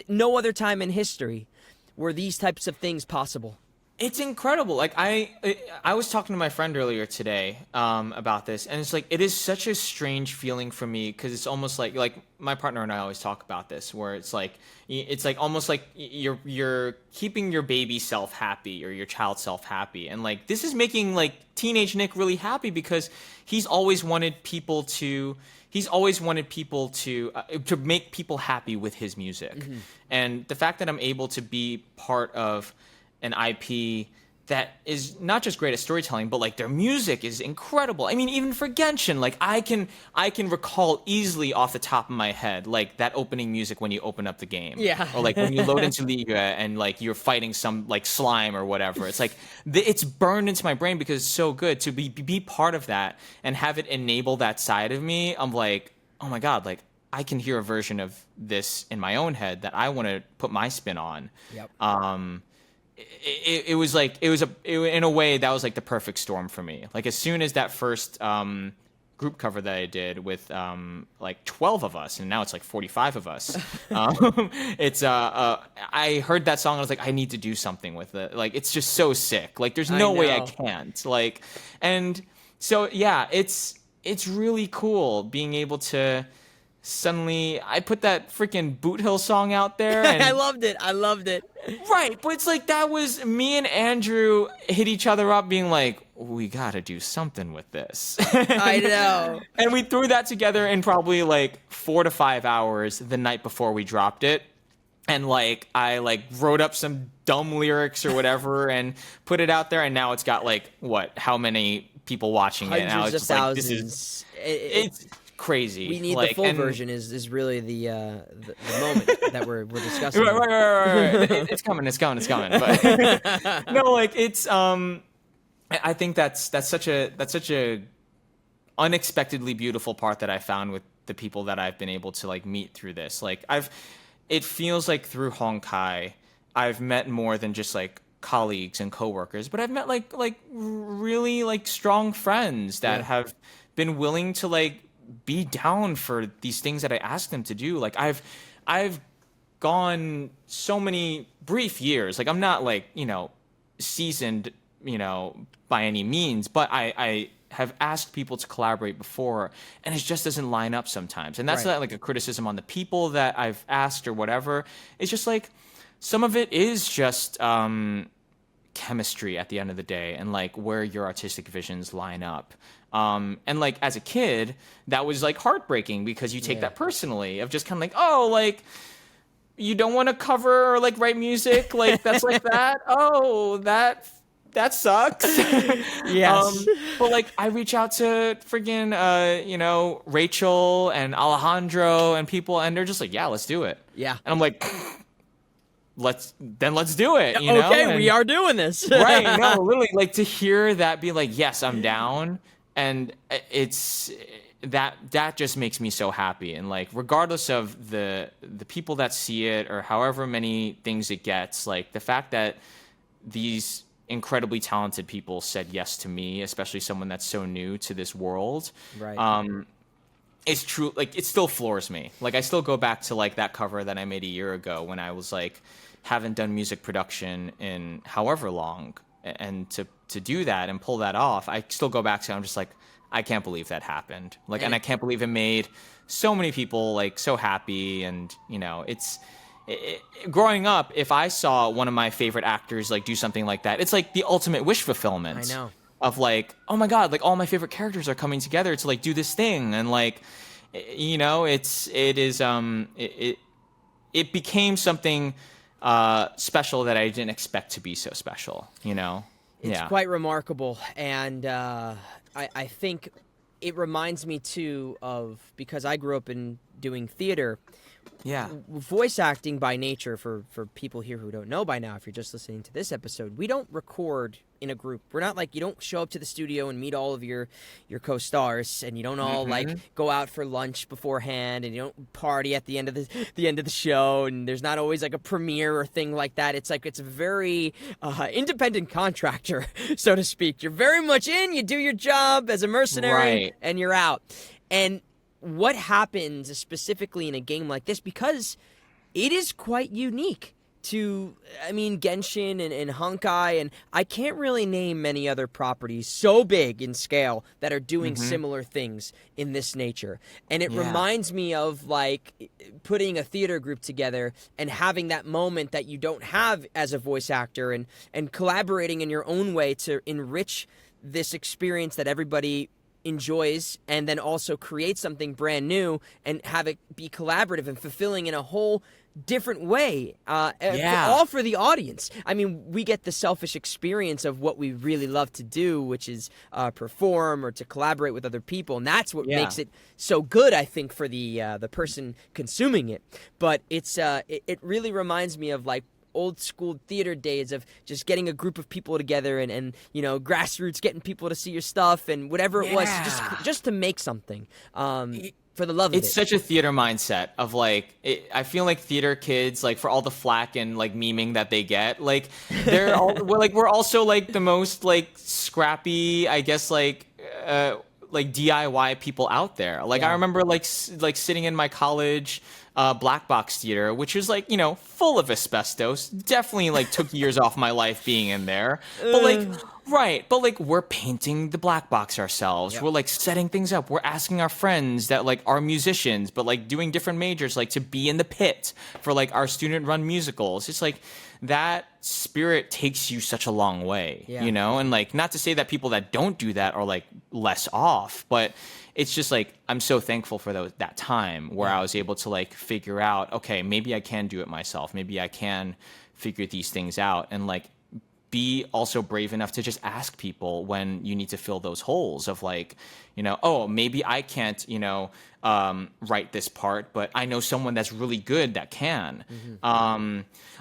no other time in history were these types of things possible. It's incredible. Like I was talking to my friend earlier today about this, and it's like it is such a strange feeling for me because it's almost like my partner and I always talk about this, where it's like almost like you're keeping your baby self happy or your child self happy, and like this is making like teenage Nick really happy because he's always wanted people to. He's always wanted people to make people happy with his music, and the fact that I'm able to be part of an IP that is not just great at storytelling, but like their music is incredible. I mean, even for Genshin, like I can recall easily off the top of my head, like that opening music when you open up the game. Yeah. Or like when you load into Liga and like you're fighting some like slime or whatever. It's like it's burned into my brain because it's so good to be part of that and have it enable that side of me. I'm like, oh my God, like I can hear a version of this in my own head that I want to put my spin on. Yep. It was like in a way that was like the perfect storm for me. Like as soon as that first group cover that I did with like 12 of us, and now it's like 45 of us. It's I heard that song and I was like, I need to do something with it. Like it's just so sick. Like there's no way I can't. Like, and so yeah, it's really cool being able to. Suddenly, I put that freaking Boot Hill song out there. And, I loved it. Right, but it's like that was me and Andrew hit each other up being like, we gotta do something with this. I know. And we threw that together in probably like 4 to 5 hours the night before we dropped it. And like I like wrote up some dumb lyrics or whatever and put it out there, and now it's got like how many people watching it? Now it's just thousands. Like this is it's crazy. We need like, the full version is really the moment that we're discussing. Right. It's coming. But no, like it's I think that's such a unexpectedly beautiful part that I found with the people that I've been able to like meet through this. Like it feels like through Honkai I've met more than just like colleagues and coworkers, but I've met like really like strong friends that have been willing to like be down for these things that I asked them to do. Like I've gone so many brief years. Like I'm not like, seasoned, by any means, but I have asked people to collaborate before and it just doesn't line up sometimes. And that's not like a criticism on the people that I've asked or whatever. It's just like some of it is just chemistry at the end of the day and like where your artistic visions line up. And like as a kid, that was like heartbreaking because you take that personally of just kind of like, oh, like you don't want to cover or like write music like that's like that. Oh, that sucks. Yes. But like I reach out to friggin' Rachel and Alejandro and people, and they're just like, yeah, let's do it. Yeah. And I'm like, let's do it. Okay, we are doing this. Right. No, literally, like to hear that be like, yes, I'm down. And it's that just makes me so happy. And like, regardless of the people that see it or however many things it gets, like the fact that these incredibly talented people said yes to me, especially someone that's so new to this world. Right. It's true. Like it still floors me. Like I still go back to like that cover that I made a year ago when I was like, haven't done music production in however long. And to do that and pull that off, I still go back to, I'm just like, I can't believe that happened. Like, and I can't believe it made so many people like so happy. And, growing up, if I saw one of my favorite actors like do something like that, it's like the ultimate wish fulfillment. I know. Of like, oh my God, like all my favorite characters are coming together to like do this thing. And like, it became something special that I didn't expect to be so special, It's quite remarkable. And I think it reminds me too of, because I grew up in doing theater. Yeah. Voice acting by nature, for people here who don't know by now, if you're just listening to this episode, we don't record in a group. We're not like, you don't show up to the studio and meet all of your co-stars, and you don't all like go out for lunch beforehand, and you don't party at the end of the show, and there's not always like a premiere or thing like that. It's like, it's a very independent contractor, so to speak. You're very much in, you do your job as a mercenary, and you're out. And what happens specifically in a game like this, because it is quite unique to, I mean, Genshin and Honkai, and I can't really name many other properties so big in scale that are doing similar things in this nature. And it reminds me of, like, putting a theater group together and having that moment that you don't have as a voice actor, and collaborating in your own way to enrich this experience that everybody enjoys, and then also create something brand new and have it be collaborative and fulfilling in a whole different way, all for the audience. I mean, we get the selfish experience of what we really love to do, which is perform or to collaborate with other people, and that's what makes it so good, I think, for the person consuming it. But it really reminds me of, like, old school theater days of just getting a group of people together and you know, grassroots, getting people to see your stuff and whatever it was, just to make something for the love of it. It's such a theater mindset of, like, I feel like theater kids, like, for all the flack and, like, memeing that they get, like, we're also, like, the most, like, scrappy, I guess, like DIY people out there. Like, I remember like sitting in my college black box theater, which was, like, you know, full of asbestos. Definitely, like, took years off my life being in there. But, like, we're painting the black box ourselves. Yep. We're, like, setting things up. We're asking our friends that, like, are musicians, but, like, doing different majors, like, to be in the pit for, like, our student-run musicals. It's like, that spirit takes you such a long way, you know? And, like, not to say that people that don't do that are, like, less off, but it's just, like, I'm so thankful for that time where I was able to, like, figure out, okay, maybe I can do it myself. Maybe I can figure these things out, and, like, be also brave enough to just ask people when you need to fill those holes of, like, you know, oh, maybe I can't, you know, write this part, but I know someone that's really good that can.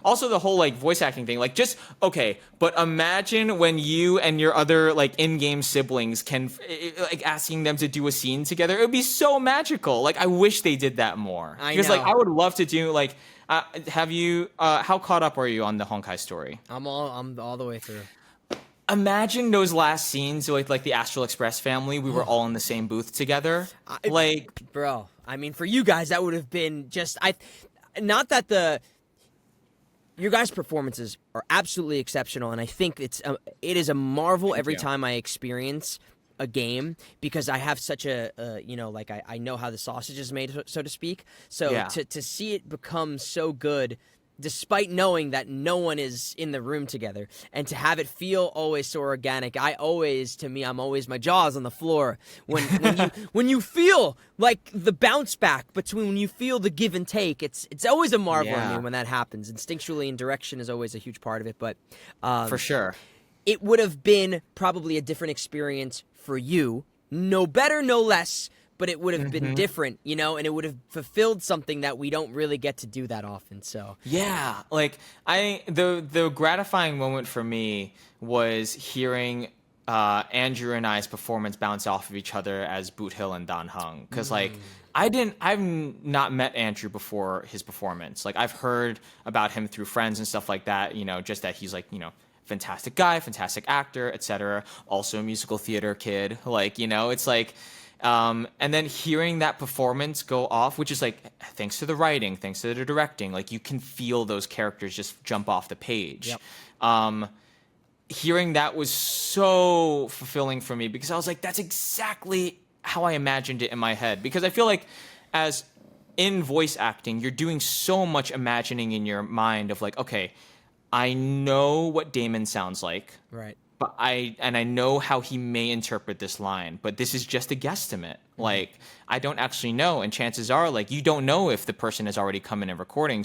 Also, the whole, like, voice acting thing, like, just, okay, but imagine when you and your other, like, in-game siblings can, like, asking them to do a scene together. It would be so magical. Like, I wish they did that more. Because, like, I would love to do, like, have you, how caught up are you on the Honkai story? I'm all the way through. Imagine those last scenes with, like, the Astral Express family. We were all in the same booth together. Bro, I mean, for you guys, that would have been just, not that your guys' performances are absolutely exceptional, and I think it is a marvel every time I experience a game, because I have such a, you know, like, I know how the sausage is made, so to speak. So to see it become so good, despite knowing that no one is in the room together, and to have it feel always so organic, I'm always my jaw's on the floor when you feel like the bounce back between, when you feel the give and take. It's always a marvel to me when that happens. Instinctually, and direction is always a huge part of it. But for sure, it would have been probably a different experience for you, no better, no less. But it would have been different, you know, and it would have fulfilled something that we don't really get to do that often. So like, the gratifying moment for me was hearing Andrew and I's performance bounce off of each other as Boot Hill and Dan Heng, because like, I've not met Andrew before his performance. Like, I've heard about him through friends and stuff like that, you know, just that he's, like, you know, fantastic guy, fantastic actor, etc. Also a musical theater kid, like, you know, it's like. And then hearing that performance go off, which is, like, thanks to the writing, thanks to the directing, like, you can feel those characters just jump off the page. Hearing that was so fulfilling for me, because I was like, that's exactly how I imagined it in my head. Because I feel like, as in voice acting, you're doing so much imagining in your mind of, like, okay, I know what Damon sounds like. Right. But I know how he may interpret this line, but this is just a guesstimate. Like, I don't actually know, and chances are, like, you don't know if the person has already come in and recording,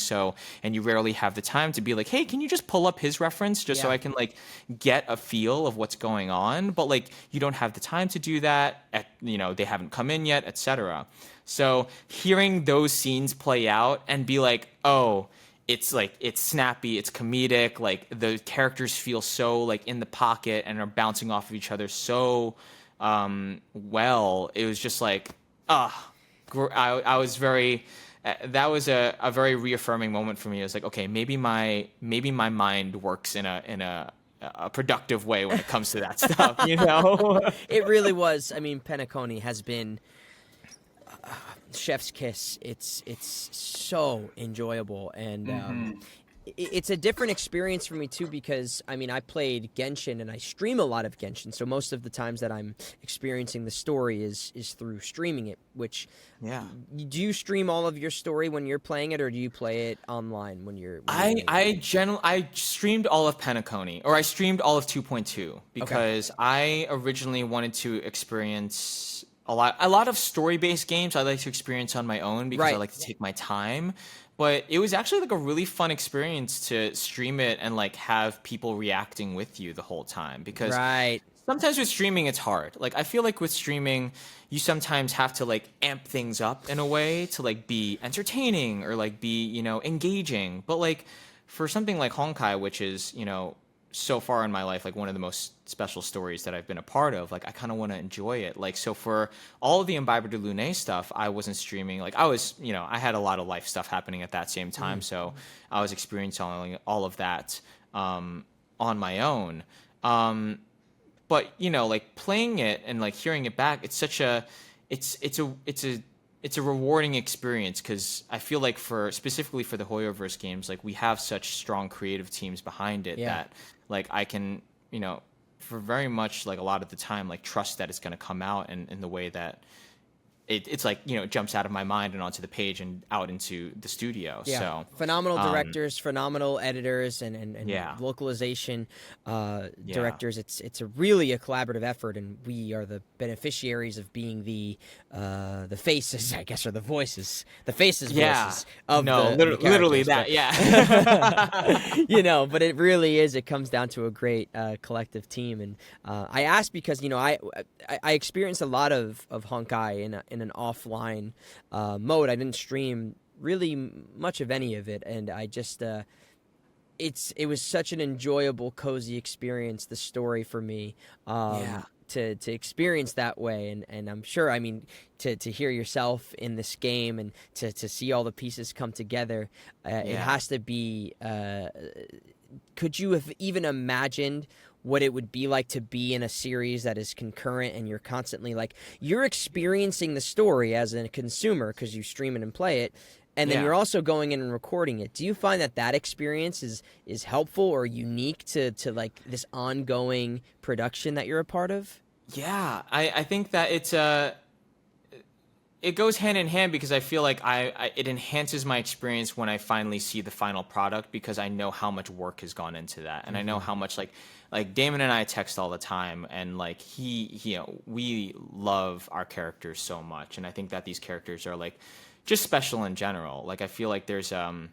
and you rarely have the time to be like, hey, can you just pull up his reference just so I can, like, get a feel of what's going on? But, like, you don't have the time to do that, you know, they haven't come in yet, etc. So hearing those scenes play out and be like, oh, it's like, it's snappy, it's comedic, like, the characters feel so, like, in the pocket and are bouncing off of each other so well. It was just like, I was very, that was a very reaffirming moment for me. It was like, okay, maybe my mind works in a productive way when it comes to that stuff, you know? It really was. I mean, Penacony has been chef's kiss. It's so enjoyable, and it's a different experience for me too, because I mean, I played Genshin and I stream a lot of Genshin, so most of the times that I'm experiencing the story is through streaming it. Which, Yeah. do you stream all of your story when you're playing it, or do you play it online when you're I playing it? I streamed all of Penacony, or I streamed all of 2.2 because I originally wanted to experience a lot of story-based games I like to experience on my own because I Right. like to take my time. But it was actually like a really fun experience to stream it and like have people reacting with you the whole time, because Right. sometimes with streaming it's hard. Like I feel like with streaming you sometimes have to like amp things up in a way to like be entertaining or like be, engaging. But like for something like Honkai, which is, so far in my life like one of the most special stories that I've been a part of, like I kind of want to enjoy it. Like so for all of the Imbibtor Lunae stuff, I wasn't streaming. Like I was, I had a lot of life stuff happening at that same time, so I was experiencing all of that on my own. But like playing it and like hearing it back, it's such a it's a rewarding experience, because I feel like specifically for the Hoyoverse games, like we have such strong creative teams behind it that like I can, for very much like a lot of the time, like trust that it's going to come out in the way that it's like, jumps out of my mind and onto the page and out into the studio. Yeah. So Phenomenal directors, phenomenal editors, and Yeah. localization directors. It's a really a collaborative effort, and we are the beneficiaries of being the faces, I guess, or the voices, voices of the literally characters. that. Yeah. But it really is. It comes down to a great collective team, and I asked because I experienced a lot of Honkai in an offline mode. I didn't stream really much of any of it, and I just it was such an enjoyable, cozy experience, the story for me. To experience that way, and I'm sure, I mean, to hear yourself in this game and to see all the pieces come together, it has to be. Could you have even imagined what it would be like to be in a series that is concurrent and you're constantly like you're experiencing the story as a consumer because you stream it and play it, and then you're also going in and recording it? Do you find that experience is helpful or unique to like this ongoing production that you're a part of? Yeah, I think that it goes hand in hand, because I feel like it enhances my experience when I finally see the final product, because I know how much work has gone into that, and I know how much like Damon and I text all the time, and like we love our characters so much, and I think that these characters are like just special in general. Like I feel like there's Dan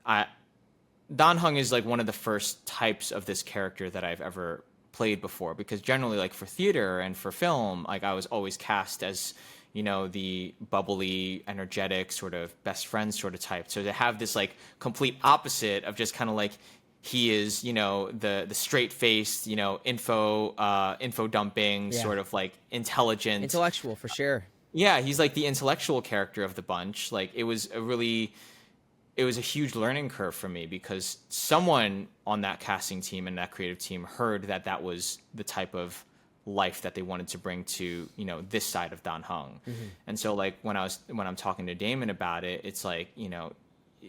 Heng is like one of the first types of this character that I've ever played before, because generally like for theater and for film, like I was always cast as the bubbly, energetic, sort of best friend sort of type. So to have this like complete opposite of just kind of like he is, the straight faced, info dumping, sort of like Intellectual for sure. Yeah, he's like the intellectual character of the bunch. Like it was a huge learning curve for me, because someone on that casting team and that creative team heard that was the type of life that they wanted to bring to this side of Dan Heng. And so like when I'm talking to Damon about it, it's like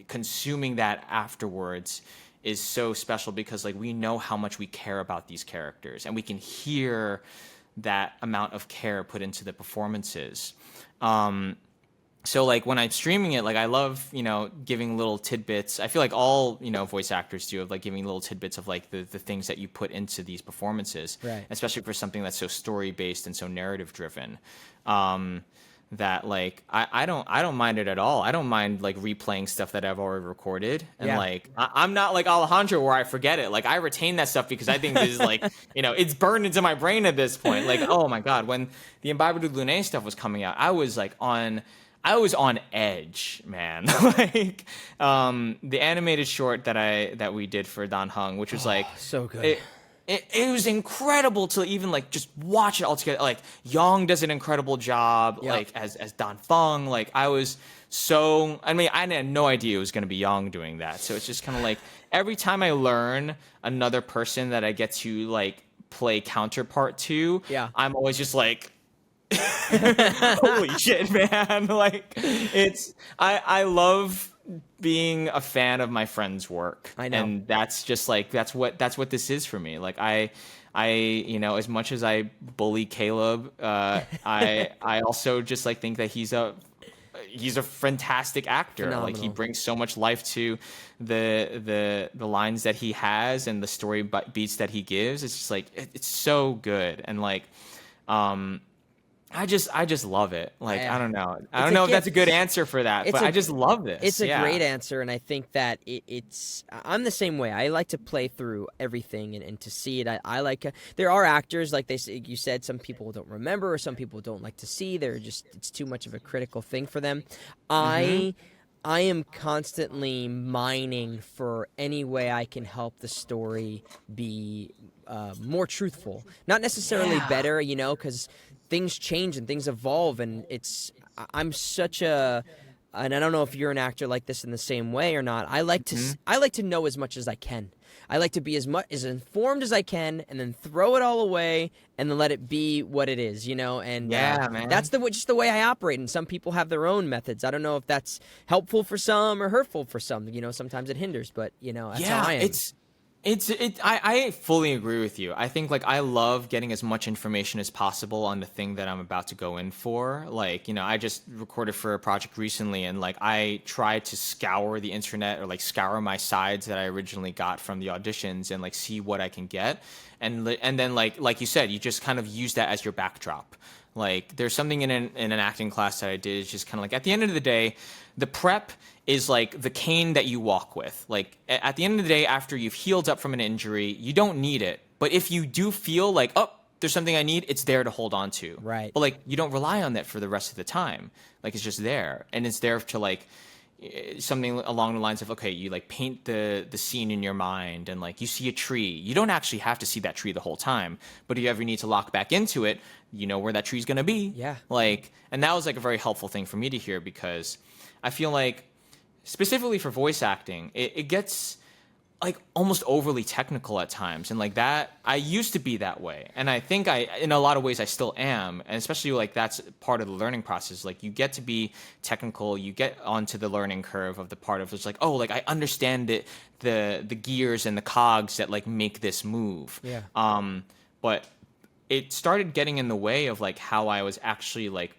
consuming that afterwards is so special, because like we know how much we care about these characters, and we can hear that amount of care put into the performances. So like when I'm streaming it, like I love, giving little tidbits. I feel like all, voice actors do, of like giving little tidbits of like the things that you put into these performances, right? Especially for something that's so story based and so narrative driven. That like I don't mind it at all. I don't mind like replaying stuff that I've already recorded, and like I'm not like Alejandro where I forget it. Like I retain that stuff because I think this is like it's burned into my brain at this point. Like oh my god, when the Imbibtor Lunae stuff was coming out, I was on edge, man. Like the animated short that we did for Dan Heng, which was like so good. It was incredible to even like just watch it all together. Like Yang does an incredible job, like as Dan Feng. Like I had no idea it was gonna be Yang doing that. So it's just kind of like every time I learn another person that I get to like play counterpart to, I'm always just like, holy shit, man. Like I love being a fan of my friend's work. I know. And that's just like that's what this is for me. Like you know, as much as I bully Caleb, I also just like think that he's a fantastic actor. Phenomenal. Like he brings so much life to the lines that he has and the story beats that he gives. It's just like it's so good. And like I just love it. Like, I don't know. I don't know if that's a good answer for that, but I just love this. It's a great answer, and I think that I'm the same way. I like to play through everything and to see it. I like there are actors, like you said, some people don't remember or some people don't like to see. It's too much of a critical thing for them. I am constantly mining for any way I can help the story be more truthful. Not necessarily better, you know, because things change and things evolve, and I'm such a, and I don't know if you're an actor like this in the same way or not. I like to know as much as I can. I like to be as informed as I can, and then throw it all away, and then let it be what it is, you know. And man. That's just the way I operate. And some people have their own methods. I don't know if that's helpful for some or hurtful for some. You know, sometimes it hinders, but you know, that's how I am. I fully agree with you. I think like I love getting as much information as possible on the thing that I'm about to go in for. Like, you know, I just recorded for a project recently, and like I tried to scour the internet or like scour my sides that I originally got from the auditions and like see what I can get. And then like you said, you just kind of use that as your backdrop. Like there's something in an acting class that I did. It's just kind of like at the end of the day, the prep is like the cane that you walk with. Like at the end of the day, after you've healed up from an injury, you don't need it. But if you do feel like, oh, there's something I need, it's there to hold on to. Right. But like you don't rely on that for the rest of the time. Like it's just there. And it's there to like something along the lines of, okay, you like paint the scene in your mind and like you see a tree. You don't actually have to see that tree the whole time. But if you ever need to lock back into it, you know where that tree's going to be. Yeah. Like, and that was like a very helpful thing for me to hear, because I feel like specifically for voice acting, it gets like almost overly technical at times. And like that, I used to be that way. And I think in a lot of ways I still am. And especially like that's part of the learning process. Like you get to be technical, you get onto the learning curve of the part of it's like, oh, like I understand it, the gears and the cogs that like make this move. Yeah. But it started getting in the way of like how I was actually like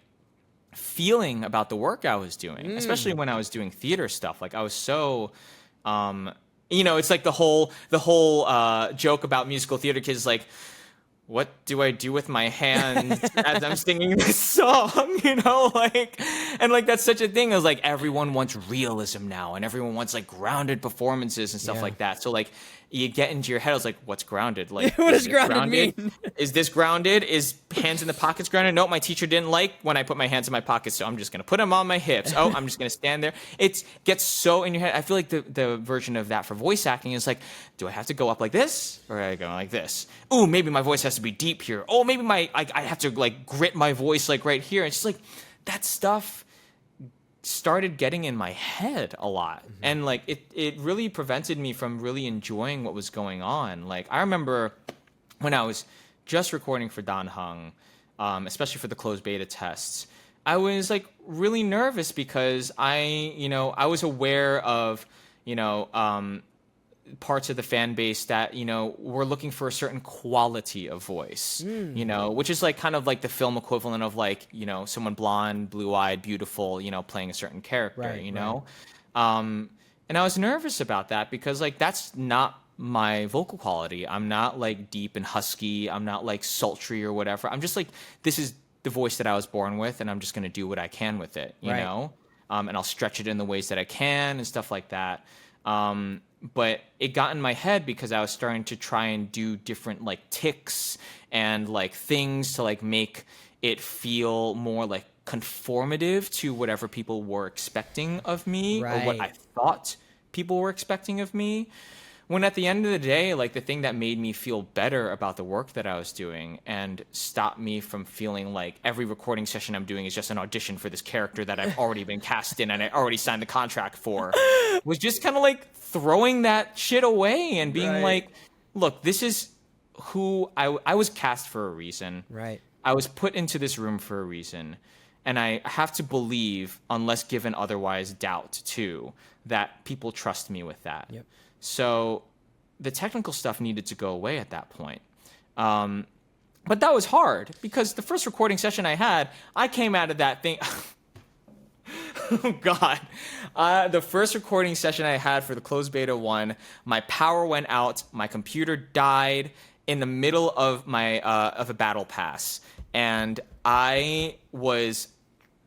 feeling about the work I was doing, especially when I was doing theater stuff. Like I was so, you know, it's like the whole joke about musical theater kids, like, what do I do with my hands as I'm singing this song? You know, like, and like that's such a thing. Is like everyone wants realism now, and everyone wants like grounded performances and stuff like that. So like you get into your head, I was like, what's grounded? Like, what does grounded mean? Is this grounded? Is hands in the pockets grounded? Nope, my teacher didn't like when I put my hands in my pockets, so I'm just gonna put them on my hips. Oh, I'm just gonna stand there. It gets so in your head. I feel like the version of that for voice acting is like, do I have to go up like this, or do I go like this? Ooh, maybe my voice has to be deep here. Oh, maybe I have to like grit my voice like right here. It's just like that stuff started getting in my head a lot. And like it really prevented me from really enjoying what was going on. Like I remember when I was just recording for Dan Heng, especially for the closed beta tests, I was like really nervous because I was aware of, parts of the fan base that, were looking for a certain quality of voice, which is like kind of like the film equivalent of like, someone blonde, blue-eyed, beautiful, playing a certain character, right. And I was nervous about that because like that's not my vocal quality. I'm not like deep and husky. I'm not like sultry or whatever. I'm just like, this is the voice that I was born with, and I'm just going to do what I can with it, you know? And I'll stretch it in the ways that I can and stuff like that. But it got in my head because I was starting to try and do different like tics and like things to like make it feel more like conformative to whatever people were expecting of me, or what I thought people were expecting of me. When at the end of the day, like the thing that made me feel better about the work that I was doing and stopped me from feeling like every recording session I'm doing is just an audition for this character that I've already been cast in and I already signed the contract for, was just kind of like throwing that shit away and being like, look, this is who I was cast for a reason. Right. I was put into this room for a reason. and I have to believe, unless given otherwise, doubt too, that people trust me with that. Yep. So the technical stuff needed to go away at that point. But that was hard because the first recording session I had, I came out of that thing. Oh God. The first recording session I had for the closed beta 1, my power went out, my computer died in the middle of my of a battle pass, and I was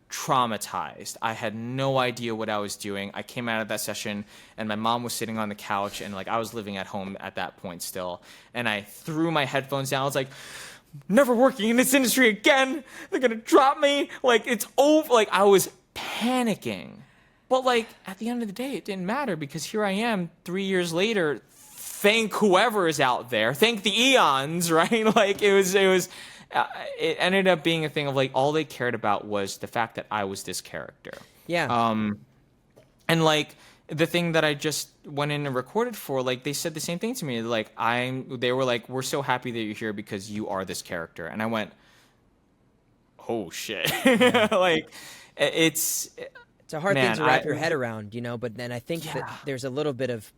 traumatized. I had no idea what I was doing. I came out of that session and my mom was sitting on the couch, and like I was living at home at that point still, and I threw my headphones down. I was like, never working in this industry again. They're gonna drop me. Like, it's over. Like, I was panicking. But like at the end of the day, it didn't matter because here I am 3 years later. Thank whoever is out there. Thank the eons, right? Like it ended up being a thing of like all they cared about was the fact that I was this character. Yeah. And like the thing that I just went in and recorded for, like they said the same thing to me. Like they were like, we're so happy that you're here because you are this character. And I went, oh shit. Like it's a hard thing to wrap your head around, you know, but then I think that there's a little bit of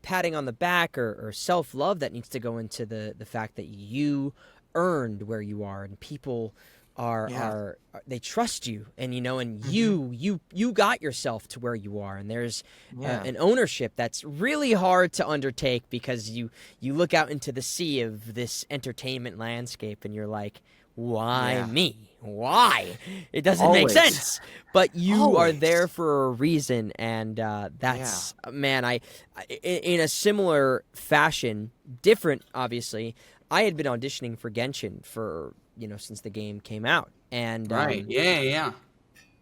patting on the back or self-love that needs to go into the fact that you earned where you are, and people are they trust you, and you know, and you got yourself to where you are, and there's an ownership that's really hard to undertake because you look out into the sea of this entertainment landscape and you're like, why me? Why? It doesn't make sense. But you are there for a reason, and that's man. I in a similar fashion, different obviously. I had been auditioning for Genshin for since the game came out, and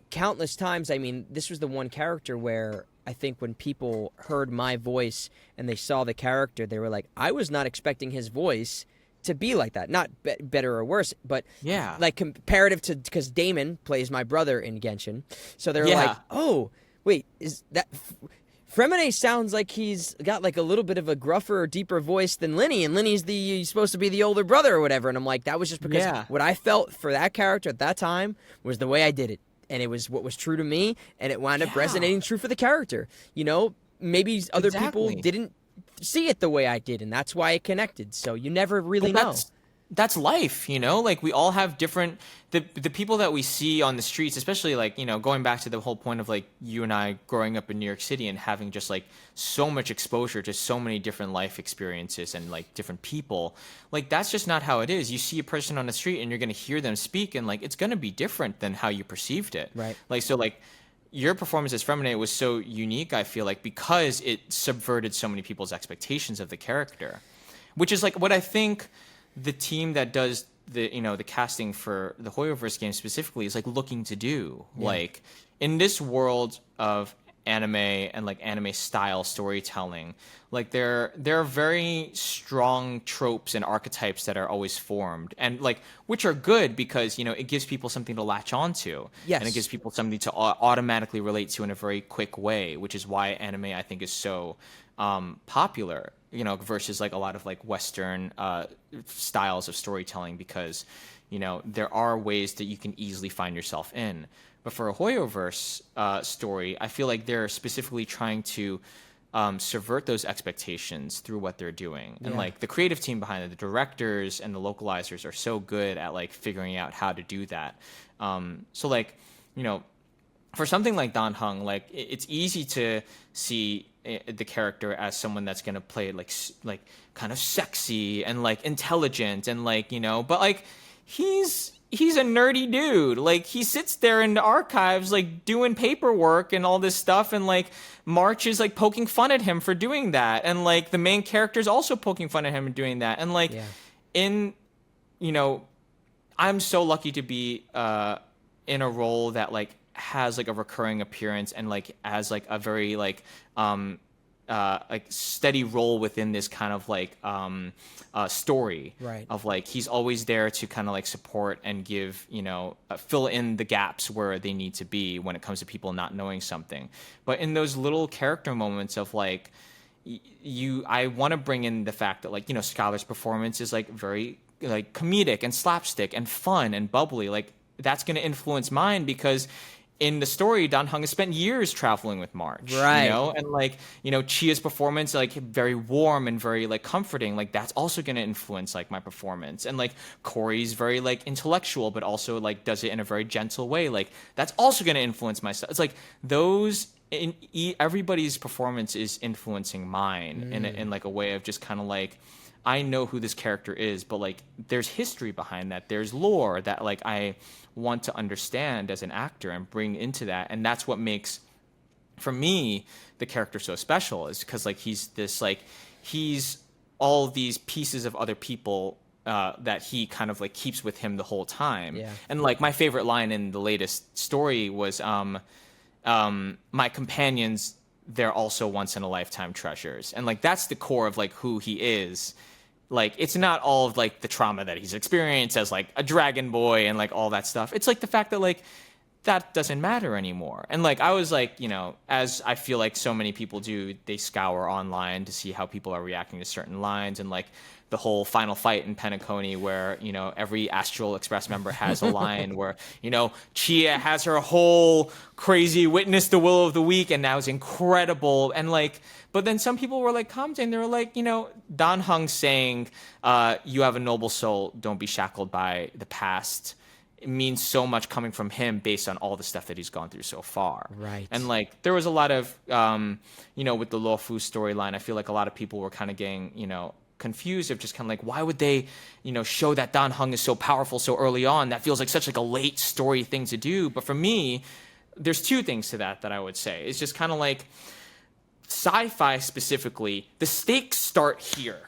countless times. I mean, this was the one character where I think when people heard my voice and they saw the character, they were like, I was not expecting his voice to be like that. Not better or worse, but like comparative to, because Damon plays my brother in Genshin. So they're like, oh, wait, is that... Fremine sounds like he's got like a little bit of a gruffer or deeper voice than Linny, and Linny's supposed to be the older brother or whatever. And I'm like, that was just because what I felt for that character at that time was the way I did it. And it was what was true to me, and it wound up resonating true for the character. You know, maybe other people didn't see it the way I did, and that's why it connected. So you never really know. That's life, you know? Like, we all have different... The people that we see on the streets, especially, like, going back to the whole point of, like, you and I growing up in New York City and having just, like, so much exposure to so many different life experiences and, like, different people. Like, that's just not how it is. You see a person on the street and you're going to hear them speak, and, like, it's going to be different than how you perceived it. Right. Like, so, like... Your performance as Fremine was so unique, I feel like, because it subverted so many people's expectations of the character. Which is, like, what I think the team that does the casting for the Hoyoverse game specifically is, like, looking to do. Yeah. Like, in this world of anime and, like, anime-style storytelling, like, there are very strong tropes and archetypes that are always formed, and, like, which are good because, it gives people something to latch onto. Yes. And it gives people something to automatically relate to in a very quick way, which is why anime, I think, is so popular, versus, like, a lot of, like, Western styles of storytelling, because, there are ways that you can easily find yourself in. But for a Hoyoverse story, I feel like they're specifically trying to subvert those expectations through what they're doing. And, like, the creative team behind it, the directors and the localizers are so good at, like, figuring out how to do that. So, like, for something like Dan Heng, like, it's easy to see the character as someone that's going to play, like kind of sexy and, like, intelligent and, like, but, like, he's a nerdy dude. Like, he sits there in the archives, like, doing paperwork and all this stuff, and, like, March is, like, poking fun at him for doing that, and, like, the main character's also poking fun at him and doing that, and, like, I'm so lucky to be in a role that, like, has, like, a recurring appearance and, like, as, like, a very, like steady role within this kind of, like, story. Right. Of, like, he's always there to kind of, like, support and give, fill in the gaps where they need to be when it comes to people not knowing something. But in those little character moments of, like, I want to bring in the fact that, like, Skylar's performance is, like, very, like, comedic and slapstick and fun and bubbly. Like, that's going to influence mine because in the story, Dan Heng has spent years traveling with March, Right. you know, and like, you know, Chia's performance, like very warm and very like comforting, like that's also going to influence like my performance. And like Corey's very like intellectual, but also like does it in a very gentle way. Like that's also going to influence my stuff. It's like everybody's performance is influencing mine in like a way of just kind of like, I know who this character is, but like there's history behind that. There's lore that like I want to understand as an actor and bring into that. And that's what makes, for me, the character so special, is because like he's all these pieces of other people that he kind of like keeps with him the whole time. Yeah. And like my favorite line in the latest story was my companions, they're also once in a lifetime treasures. And like that's the core of like who he is. Like it's not all of like the trauma that he's experienced as like a dragon boy and like all that stuff. It's like the fact that like that doesn't matter anymore. And like I was like, you know, as I feel like so many people do, they scour online to see how people are reacting to certain lines, and like the whole final fight in Penacony where, you know, every Astral Express member has a line where, you know, Chia has her whole crazy witness the will of the week, and that was incredible. And like, but then some people were like commenting, they were like, you know, Dan Heng saying, you have a noble soul, don't be shackled by the past. It means so much coming from him based on all the stuff that he's gone through so far. Right. And like, there was a lot of, you know, with the Lo Fu storyline, I feel like a lot of people were kind of getting, you know, confused of just kind of like, why would they, you know, show that Dan Heng is so powerful so early on? That feels like such like a late story thing to do. But for me, there's two things to that I would say. It's just kind of like sci-fi specifically, the stakes start here.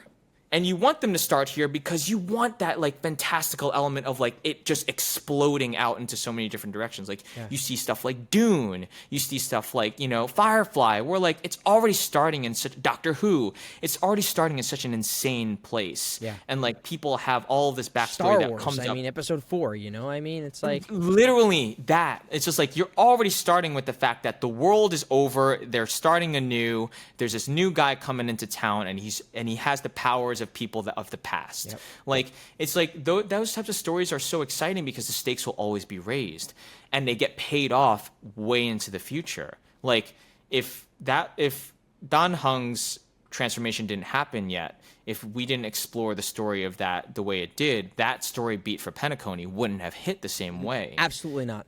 And you want them to start here because you want that like fantastical element of like it just exploding out into so many different directions. Like you see stuff like Dune, you see stuff like, you know, Firefly, where like it's already starting in such Doctor Who. It's already starting in such an insane place. Yeah. And like people have all of this backstory Star that Wars, comes up. I mean, episode 4, you know? I mean, it's like Literally that. It's just like you're already starting with the fact that the world is over. They're starting anew. There's this new guy coming into town, and he has the powers of people of the past. Yep. Like it's like those types of stories are so exciting because the stakes will always be raised, and they get paid off way into the future. Like if Dan Heng's transformation didn't happen yet, if we didn't explore the story of that the way it did, that story beat for Penacony wouldn't have hit the same way. absolutely not.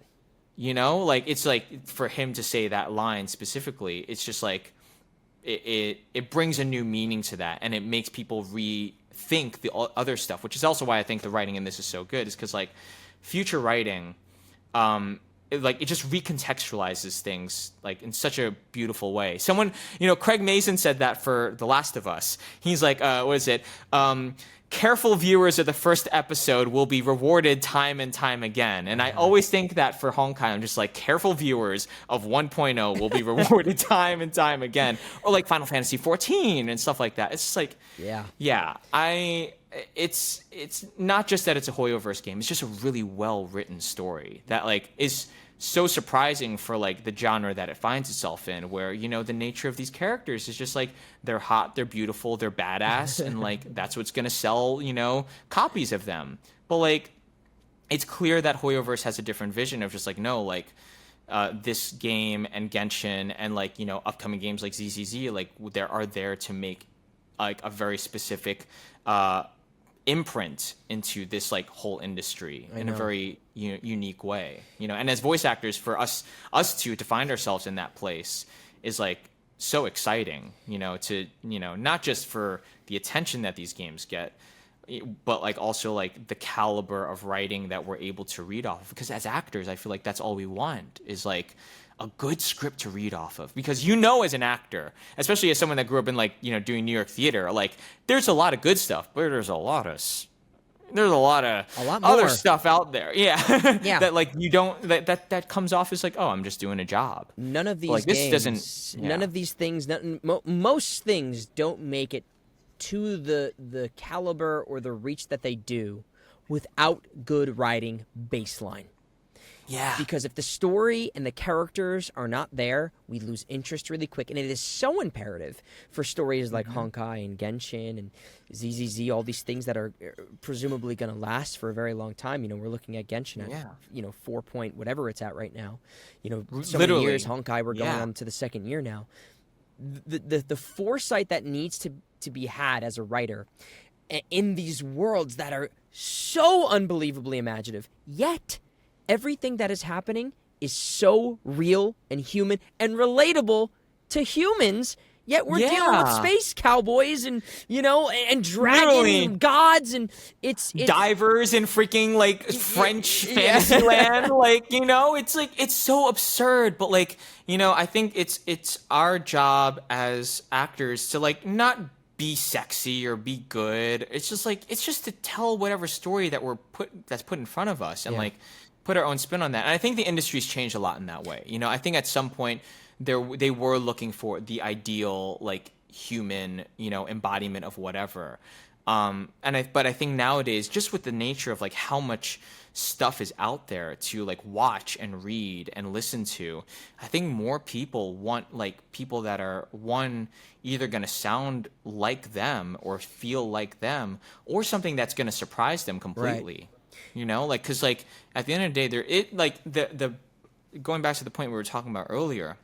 You know, like it's like for him to say that line specifically, it's just like it brings a new meaning to that, and it makes people rethink the other stuff, which is also why I think the writing in this is so good, is because like future writing, it just recontextualizes things like in such a beautiful way. Someone, you know, Craig Mason said that for The Last of Us. He's like, what is it? Careful viewers of the first episode will be rewarded time and time again. And I always think that for Honkai, I'm just like, careful viewers of 1.0 will be rewarded time and time again. Or like Final Fantasy 14 and stuff like that. It's just like, it's not just that it's a Hoyoverse game. It's just a really well-written story that like is so surprising for like the genre that it finds itself in, where, you know, the nature of these characters is just like they're hot, they're beautiful, they're badass, and like that's what's gonna sell, you know, copies of them. But like it's clear that Hoyoverse has a different vision of just like, no, like this game and Genshin and like, you know, upcoming games like ZZZ, like there to make like a very specific imprint into this like whole industry in a very unique way, you know. And as voice actors, for us two to find ourselves in that place is like so exciting, you know, to, you know, not just for the attention that these games get, but like also like the caliber of writing that we're able to read off of. Because as actors, I feel like that's all we want, is like a good script to read off of. Because, you know, as an actor, especially as someone that grew up in like, you know, doing New York theater, like there's a lot of good stuff, but there's a lot of other stuff out there. Yeah. That like you don't, that comes off as like, oh, I'm just doing a job. None of these like, games, this doesn't, none of these things, most things don't make it to the caliber or the reach that they do without good writing baseline. Yeah. Because if the story and the characters are not there, we lose interest really quick. And it is so imperative for stories like Honkai and Genshin and ZZZ, all these things that are presumably going to last for a very long time. You know, we're looking at Genshin at, 4 point whatever it's at right now. You know, so many years, Honkai, we're going on to the second year now. The foresight that needs to be had as a writer in these worlds that are so unbelievably imaginative, yet everything that is happening is so real and human and relatable to humans, yet we're dealing with space cowboys and, and dragon gods, and it's divers in freaking, like, French fantasy land. Like, it's like, it's so absurd, but, like, I think it's our job as actors to, like, not be sexy or be good. It's just to tell whatever story that's put in front of us and like put our own spin on that. And I think the industry's changed a lot in that way. I think at some point they were looking for the ideal, like, human, embodiment of whatever. But I think nowadays, just with the nature of, like, how much stuff is out there to, like, watch and read and listen to, I think more people want, like, people that are, one, either going to sound like them or feel like them, or something that's going to surprise them completely. Like, because, like, at the end of the day, going back to the point we were talking about earlier,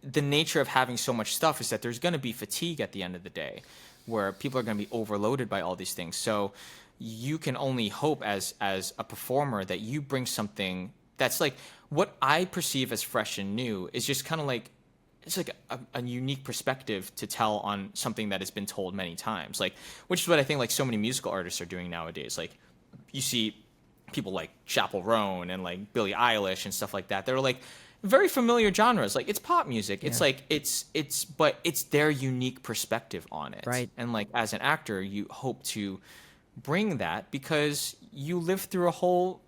the nature of having so much stuff is that there's going to be fatigue at the end of the day, where people are going to be overloaded by all these things. So you can only hope as a performer that you bring something that's, like, what I perceive as fresh and new is just kind of like, it's like a unique perspective to tell on something that has been told many times, like, which is what I think, like, so many musical artists are doing nowadays. Like, you see people like Chappell Roan and, like, Billie Eilish and stuff like that. They're, like, very familiar genres. Like, it's pop music. It's like, but it's their unique perspective on it. Right. And, like, as an actor, you hope to bring that because you live through a whole,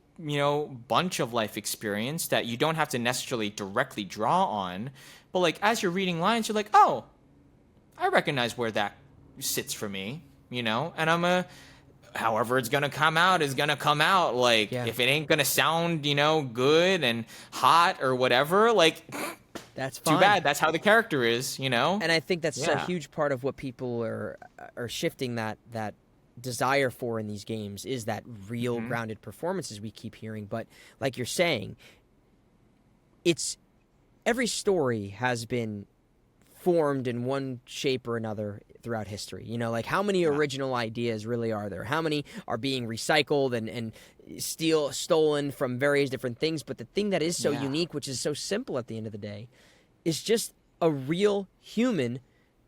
bunch of life experience that you don't have to necessarily directly draw on. But, like, as you're reading lines, you're like, oh, I recognize where that sits for me, and however it's going to come out is going to come out. Like, if it ain't going to sound, good and hot or whatever, like, that's fine. Too bad. That's how the character is, And I think that's a huge part of what people are shifting that desire for in these games is that real grounded performances we keep hearing. But like you're saying, every story has been formed in one shape or another throughout history. Like, how many original ideas really are there? How many are being recycled and stolen from various different things? But the thing that is so unique, which is so simple at the end of the day, is just a real human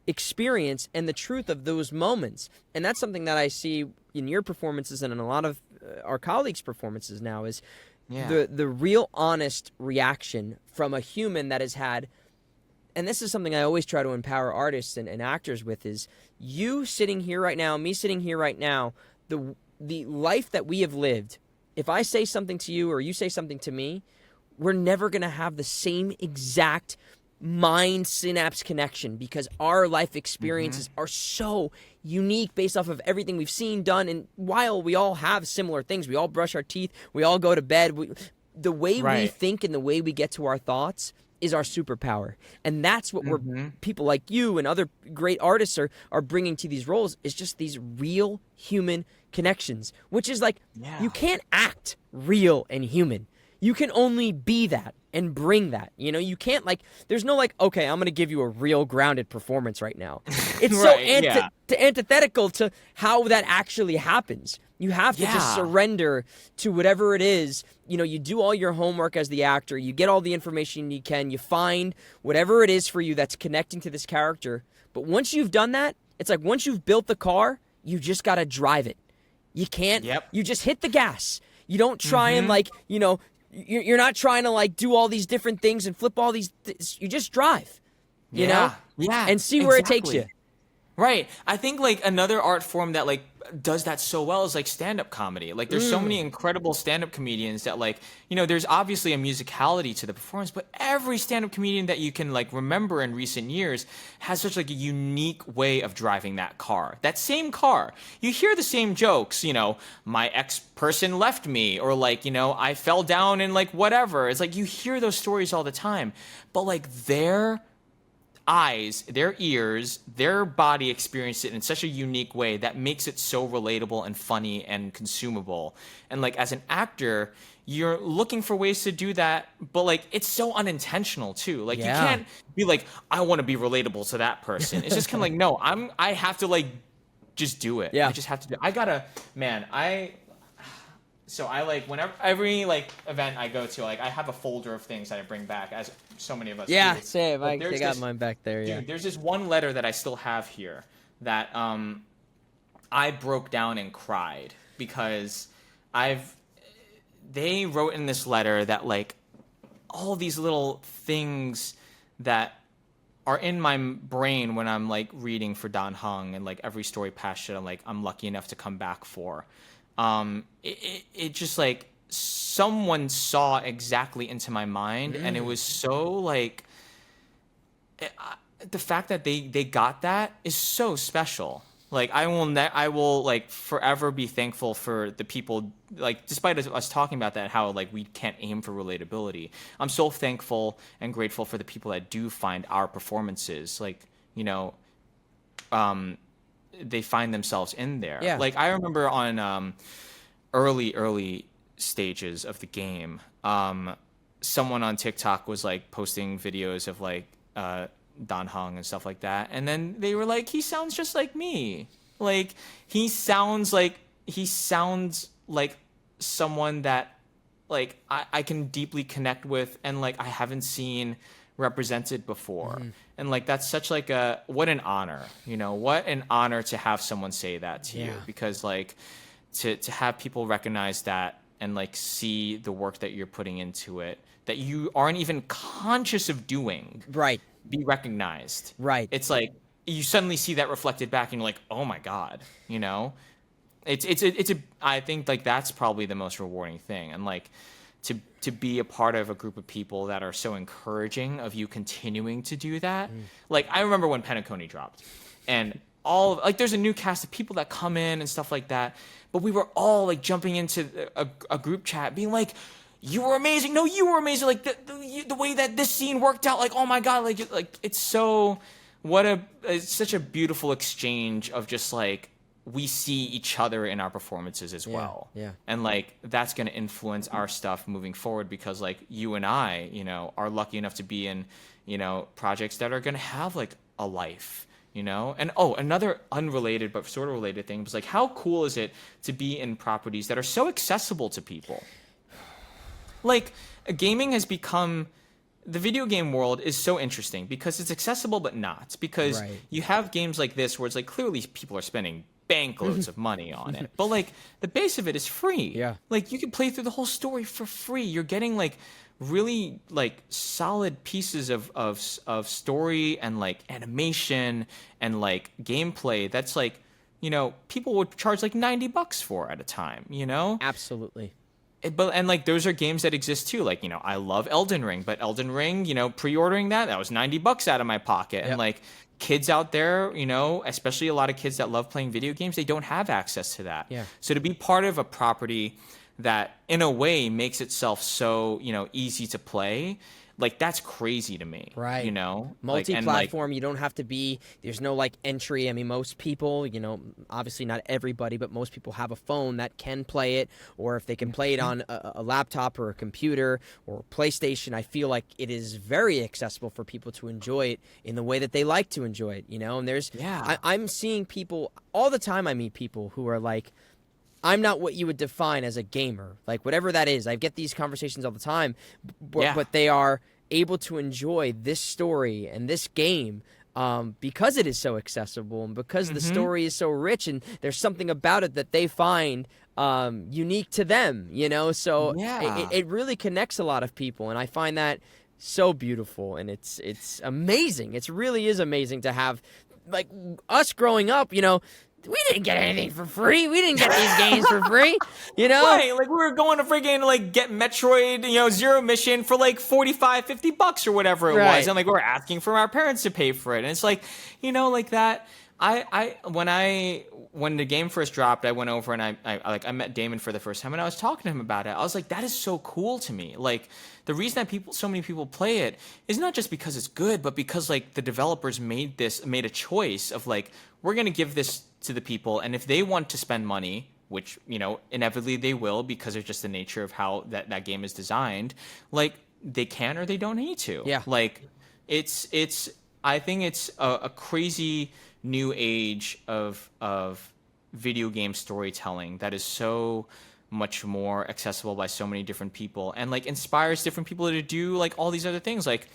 experience and the truth of those moments. And that's something that I see in your performances and in a lot of our colleagues' performances now is the real honest reaction from a human that has had. And this is something I always try to empower artists and actors with is you sitting here right now, me sitting here right now, the life that we have lived. If I say something to you or you say something to me, we're never going to have the same exact mind synapse connection because our life experiences are so unique based off of everything we've seen, done. And while we all have similar things, we all brush our teeth, we all go to bed, the way we think and the way we get to our thoughts is our superpower. And that's what we're people like you and other great artists are bringing to these roles is just these real human connections, which is like, you can't act real and human. You can only be that and bring that. You can't, like, there's no, like, okay, I'm going to give you a real grounded performance right now. It's so antithetical to how that actually happens. You have to just surrender to whatever it is. You do all your homework as the actor. You get all the information you can. You find whatever it is for you that's connecting to this character. But once you've done that, it's like once you've built the car, you just got to drive it. You can't. You just hit the gas. You don't try and, like, you're not trying to, like, do all these different things and flip all these you just drive, you know? Yeah. And see where it takes you. Right. I think like another art form that like does that so well is like stand-up comedy. Like there's so many incredible stand-up comedians that like, there's obviously a musicality to the performance, but every stand-up comedian that you can like remember in recent years has such like a unique way of driving that car. That same car. You hear the same jokes, my ex-person left me, or like, I fell down and like whatever. It's like you hear those stories all the time. But like their eyes, their ears, their body experience it in such a unique way that makes it so relatable and funny and consumable. And like as an actor, you're looking for ways to do that, but like it's so unintentional too. Like you can't be like, I want to be relatable to that person. It's just kind of like, no, I have to like just do it. I just have to do it. So I like whenever every like event I go to, like I have a folder of things that I bring back, as so many of us do. Same. I got mine back there. Dude, there's this one letter that I still have here that I broke down and cried because they wrote in this letter that like all these little things that are in my brain when I'm like reading for Dan Heng and like every story past shit I'm lucky enough to come back for. It just like someone saw exactly into my mind, and it was so like the fact that they got that is so special. Like I will like forever be thankful for the people, like despite us talking about that, how like we can't aim for relatability. I'm so thankful and grateful for the people that do find our performances like they find themselves in there. Yeah. Like I remember on early stages of the game, someone on TikTok was like posting videos of like Dan Heng and stuff like that, and then they were like, he sounds just like me. Like he sounds like someone that like I can deeply connect with and like I haven't seen represented before. And like that's such like what an honor, what an honor to have someone say that to you, because like to have people recognize that and like see the work that you're putting into it that you aren't even conscious of doing be recognized. It's like you suddenly see that reflected back and you're like, oh my God, it's I think like that's probably the most rewarding thing. And like to be a part of a group of people that are so encouraging of you continuing to do that. Like I remember when Penacony dropped and there's a new cast of people that come in and stuff like that, but we were all like jumping into a group chat being like, you were amazing. No, you were amazing. Like the way that this scene worked out, like, oh my God, like it's so, it's such a beautiful exchange of just like, we see each other in our performances as well. And like that's going to influence our stuff moving forward, because like you and I, are lucky enough to be in, projects that are going to have like a life, And another unrelated but sort of related thing was like, how cool is it to be in properties that are so accessible to people? Like gaming has become, the video game world is so interesting because it's accessible but not, because you have games like this where it's like clearly people are spending bankloads of money on it, but like the base of it is free. Like you can play through the whole story for free. You're getting like really like solid pieces of story and like animation and like gameplay that's like, people would charge like $90 for at a time, Absolutely. And like those are games that exist too. Like, I love Elden Ring, but Elden Ring, pre-ordering that was $90 out of my pocket. And like kids out there, especially a lot of kids that love playing video games, they don't have access to that. So to be part of a property that in a way makes itself so, easy to play, like that's crazy to me. Multi-platform, you don't have to be, there's no like entry. I mean, most people, obviously not everybody, but most people have a phone that can play it, or if they can play it on a laptop or a computer or PlayStation, I feel like it is very accessible for people to enjoy it in the way that they like to enjoy it, and there's, I'm seeing people all the time. I meet people who are like, I'm not what you would define as a gamer, like whatever that is. I get these conversations all the time, but they are able to enjoy this story and this game because it is so accessible and because the story is so rich and there's something about it that they find unique to them, So it really connects a lot of people, and I find that so beautiful, and it's amazing. It really is amazing to have like us growing up, we didn't get anything for free. We didn't get these games for free, Right, like we were going to freaking like get Metroid, Zero Mission for like $45-$50 or whatever it was, and like we were asking for our parents to pay for it, and it's like, like that. When the game first dropped, I went over and I met Damon for the first time, and I was talking to him about it. I was like, that is so cool to me. Like, the reason that so many people play it is not just because it's good, but because like the developers made a choice of like, we're gonna give this to the people, and if they want to spend money, which inevitably they will because of just the nature of how that game is designed, like they can or they don't need to. Yeah. Like it's I think it's a crazy new age of video game storytelling that is so much more accessible by so many different people and like inspires different people to do like all these other things. Like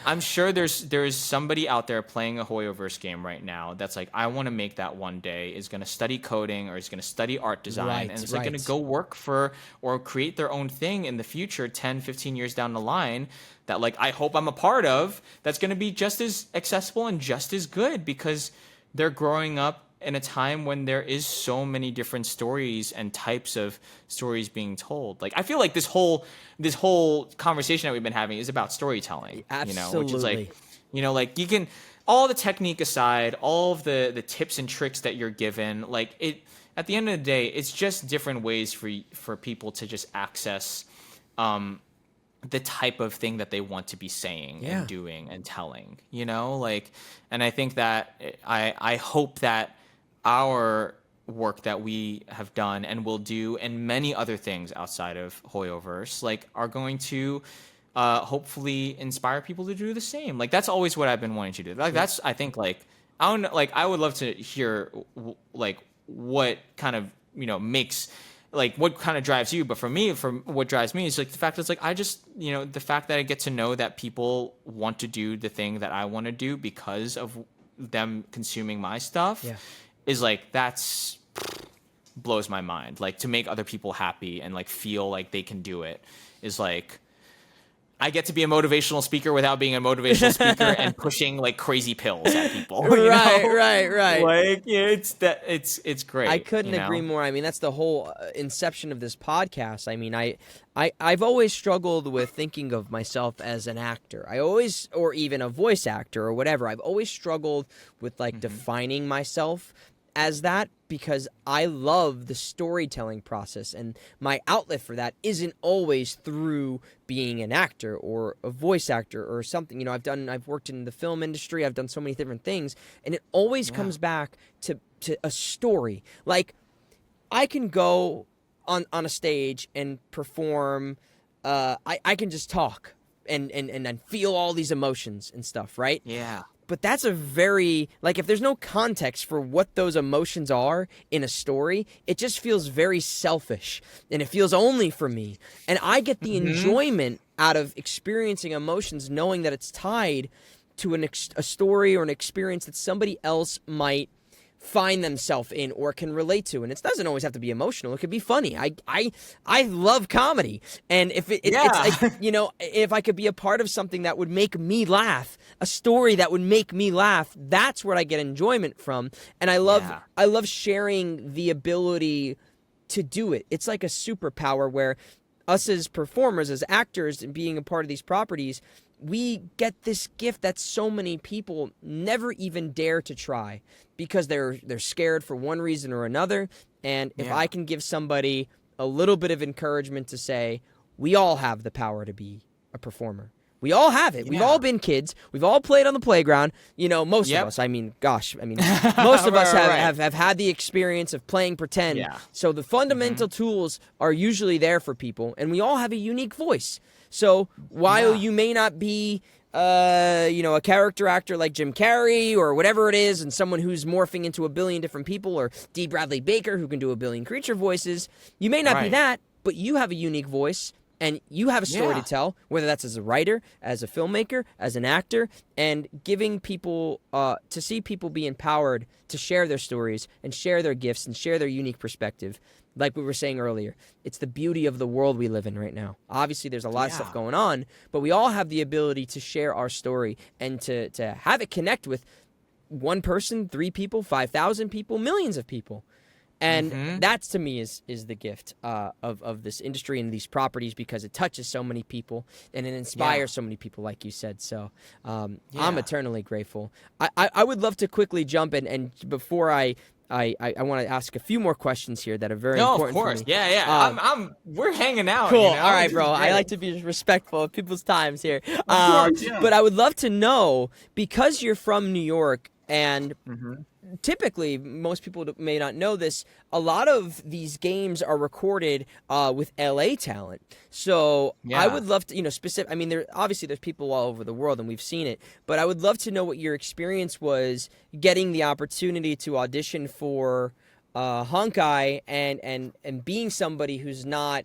I'm sure there's somebody out there playing a Hoyoverse game right now that's like, I want to make that one day, is going to study coding or is going to study art design, and it's like going to go work for or create their own thing in the future 10-15 years down the line that like I hope I'm a part of, that's going to be just as accessible and just as good because they're growing up in a time when there is so many different stories and types of stories being told. Like I feel like this whole conversation that we've been having is about storytelling. Absolutely. Which is like, like you can, all the technique aside, all of the tips and tricks that you're given, like it, at the end of the day, it's just different ways for people to just access the type of thing that they want to be saying and doing and telling, like, and I think that I hope that our work that we have done and will do and many other things outside of Hoyoverse, like, are going to hopefully inspire people to do the same. Like, that's always what I've been wanting to do. Like, that's, I think, like, I don't know, like, I would love to hear, like, what kind of, makes, like, what kind of drives you. But for me, what drives me is, like, the fact that it's, like, I just, the fact that I get to know that people want to do the thing that I want to do because of them consuming my stuff. Yeah. Is like, that's blows my mind. Like, to make other people happy and like feel like they can do it is like, I get to be a motivational speaker without being a motivational speaker and pushing like crazy pills at people. Right. Like, it's great. I couldn't agree more. I mean, that's the whole inception of this podcast. I mean, I've always struggled with thinking of myself as an actor. Or even a voice actor or whatever. I've always struggled with like defining myself as that because I love the storytelling process, and my outlet for that isn't always through being an actor or a voice actor or something. I've worked in the film industry, I've done so many different things, and it always comes back to a story. Like, I can go on a stage and perform, I can just talk and feel all these emotions and stuff, right? Yeah. But that's a very, like, if there's no context for what those emotions are in a story, it just feels very selfish, and it feels only for me. And I get the enjoyment out of experiencing emotions knowing that it's tied to a story or an experience that somebody else might find themselves in or can relate to. And it doesn't always have to be emotional. It could be funny. I love comedy. And if it's like, if I could be a part of something that would make me laugh, a story that would make me laugh, that's where I get enjoyment from. And I love sharing the ability to do it. It's like a superpower where us as performers, as actors, and being a part of these properties, we get this gift that so many people never even dare to try because they're scared for one reason or another. And if I can give somebody a little bit of encouragement to say, we all have the power to be a performer. We all have it. Yeah. We've all been kids. We've all played on the playground. Most of us. Most of us have had the experience of playing pretend. Yeah. So the fundamental tools are usually there for people, and we all have a unique voice. So while you may not be, a character actor like Jim Carrey or whatever it is, and someone who's morphing into a billion different people, or D. Bradley Baker who can do a billion creature voices, you may not be that, but you have a unique voice. And you have a story to tell, whether that's as a writer, as a filmmaker, as an actor, and giving people, to see people be empowered to share their stories and share their gifts and share their unique perspective. Like we were saying earlier, it's the beauty of the world we live in right now. Obviously, there's a lot of stuff going on, but we all have the ability to share our story and to have it connect with one person, 3 people, 5,000 people, millions of people. And that to me is the gift of this industry and these properties, because it touches so many people and it inspires so many people, like you said. So I'm eternally grateful. I would love to quickly jump in, and before I want to ask a few more questions here that are very important. Of course. For me. Yeah. We're hanging out. Cool. You know? All right, bro. I like to be respectful of people's times here. Of course, yeah. But I would love to know, because you're from New York, and typically, most people may not know this, a lot of these games are recorded with LA talent. So I would love to, specific. I mean, there's people all over the world, and we've seen it. But I would love to know what your experience was getting the opportunity to audition for Honkai and being somebody who's not,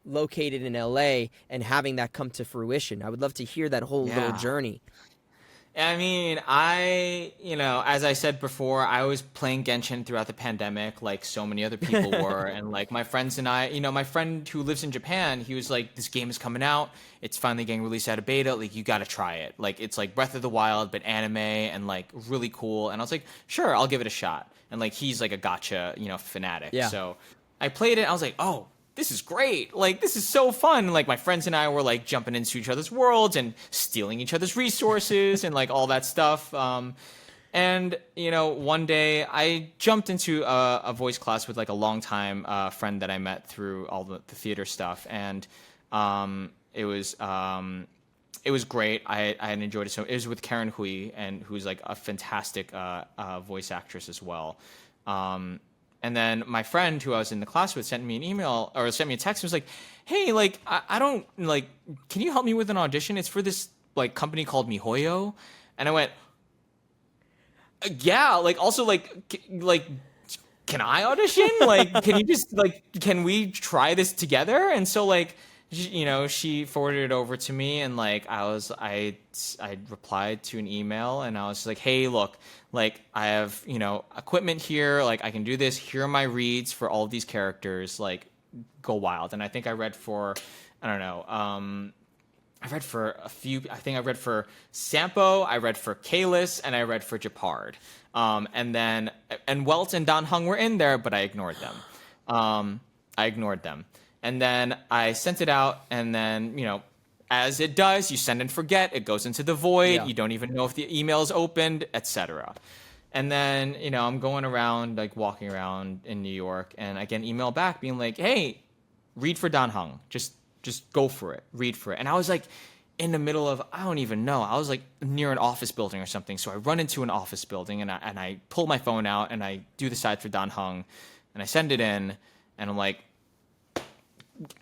located in LA and having that come to fruition. I would love to hear that whole little journey. I mean, as I said before, I was playing Genshin throughout the pandemic, like so many other people were. And like my friends and I, my friend who lives in Japan, he was like, this game is coming out. It's finally getting released out of beta. Like, you got to try it. Like, it's like Breath of the Wild, but anime and like really cool. And I was like, sure, I'll give it a shot. And like, he's like a gacha, fanatic. Yeah. So I played it. I was like, oh, this is great. Like, this is so fun. Like, my friends and I were like jumping into each other's worlds and stealing each other's resources and like all that stuff. And one day I jumped into a voice class with like a longtime friend that I met through all the theater stuff. And it was great. I had enjoyed it. So it was with Karen Hui, and who's like a fantastic voice actress as well. And then my friend who I was in the class with sent me an email, or sent me a text, and was like, hey, like, I don't, like, can you help me with an audition? It's for this, like, company called MiHoYo. And I went, yeah, like, also, like, can I audition? Like, can you just, like, can we try this together? And so, like, she forwarded it over to me, and like I replied to an email, and I was like, hey, look, like, I have equipment here, like I can do this. Here are my reads for all of these characters. Like, go wild. And I think I read for, I don't know, I read for a few. I think I read for Sampo, I read for Kalis, and I read for Japard. And Welt and Dan Heng were in there, but I ignored them. And then I sent it out, and then, as it does, you send and forget. It goes into the void. Yeah. You don't even know if the email is opened, etc. And then, I'm going around, like, walking around in New York, and I get an email back being like, hey, read for Dan Heng. Just go for it. Read for it. And I was, like, in the middle of, I don't even know. I was, like, near an office building or something. So I run into an office building, and I pull my phone out, and I do the side for Dan Heng, and I send it in, and I'm like,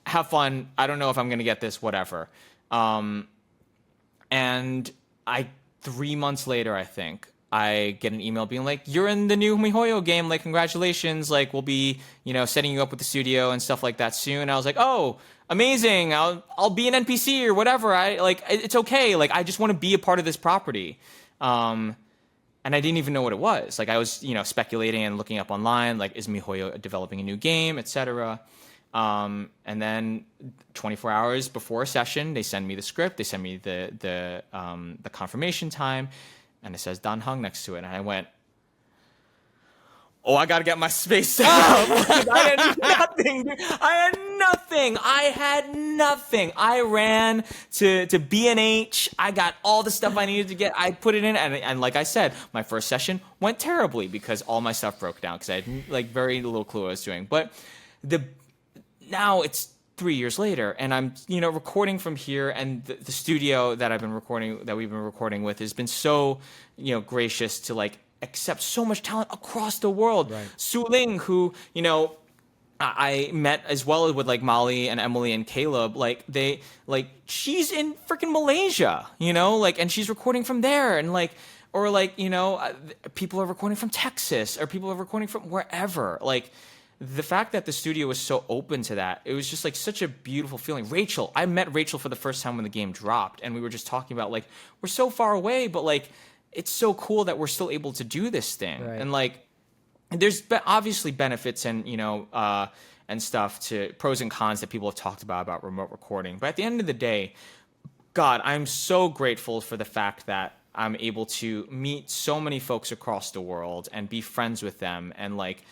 have fun. I don't know if I'm going to get this, whatever. And 3 months later, I think, I get an email being like, you're in the new MiHoYo game. Like, congratulations. Like, we'll be, setting you up with the studio and stuff like that soon. I was like, oh, amazing. I'll be an NPC or whatever. It's okay. Like, I just want to be a part of this property. And I didn't even know what it was. Like, I was, speculating and looking up online, like, is MiHoYo developing a new game, etc. And then 24 hours before a session, they send me the script, they send me the confirmation time, and it says Dan Heng next to it. And I went, oh, I gotta get my space up. I had nothing. I had nothing. I ran to B&H. I got all the stuff I needed to get. I put it in, and like I said, my first session went terribly because all my stuff broke down because I had like very little clue what I was doing. But now it's 3 years later, and I'm, recording from here, and the studio that we've been recording with has been so, gracious to like accept so much talent across the world. Right. Su Ling, who, I met as well with like Molly and Emily and Caleb, she's in freaking Malaysia, and she's recording from there, and people are recording from Texas, or people are recording from wherever, the fact that the studio was so open to that, it was just like such a beautiful feeling. I met Rachel for the first time when the game dropped, and we were just talking about like, we're so far away, but like, it's so cool that we're still able to do this thing. Right. And like, there's obviously benefits and, and stuff, to pros and cons that people have talked about remote recording. But at the end of the day, God, I'm so grateful for the fact that I'm able to meet so many folks across the world and be friends with them and like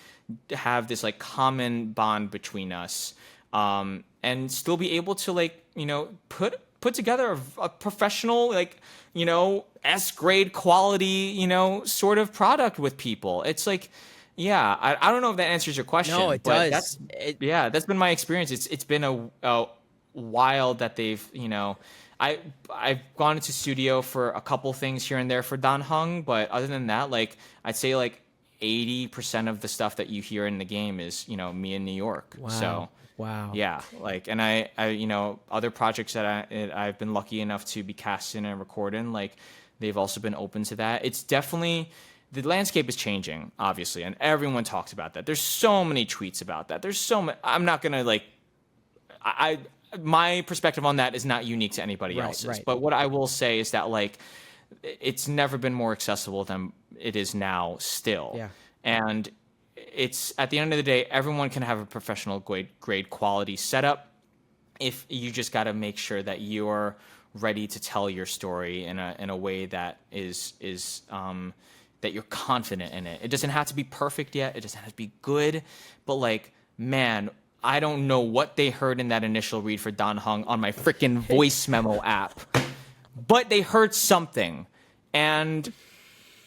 have this like common bond between us, and still be able to like, you know, put together a professional, like, you know, S-grade quality, you know, sort of product with people. It's like, yeah, I don't know if that answers your question. No, it but does. that's been my experience. It's been a while that they've, you know, I've gone into studio for a couple things here and there for Dan Heng, but other than that, like I'd say like 80% of the stuff that you hear in the game is, you know, me in New York. Wow. So Wow. yeah, like, and I you know, other projects that I've been lucky enough to be cast in and record in, like they've also been open to that. It's definitely, the landscape is changing, obviously, and everyone talks about that. There's so many tweets about that. There's so many. I'm not gonna like, my perspective on that is not unique to anybody else's. Right. But what I will say is that like, it's never been more accessible than it is now still. Yeah. And it's, at the end of the day, everyone can have a professional grade quality setup. If you just got to make sure that you're ready to tell your story in a way that is that you're confident in it. It doesn't have to be perfect yet. It doesn't have to be good. But like, man, I don't know what they heard in that initial read for Dan Heng on my freaking voice memo app, but they heard something. And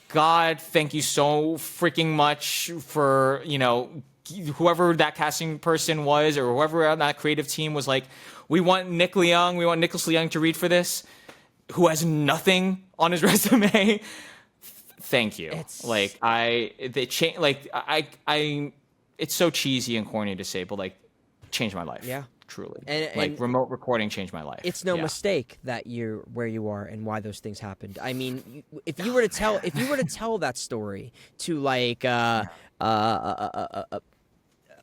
God, thank you so freaking much for, you know, whoever that casting person was or whoever on that creative team was like, we want Nicholas Leung to read for this, who has nothing on his resume. Thank you. It's so cheesy and corny to say, but like, changed my life. Yeah. Truly. And like, remote recording changed my life. It's no mistake that you're where you are and why those things happened. I mean, if you were to tell that story to like a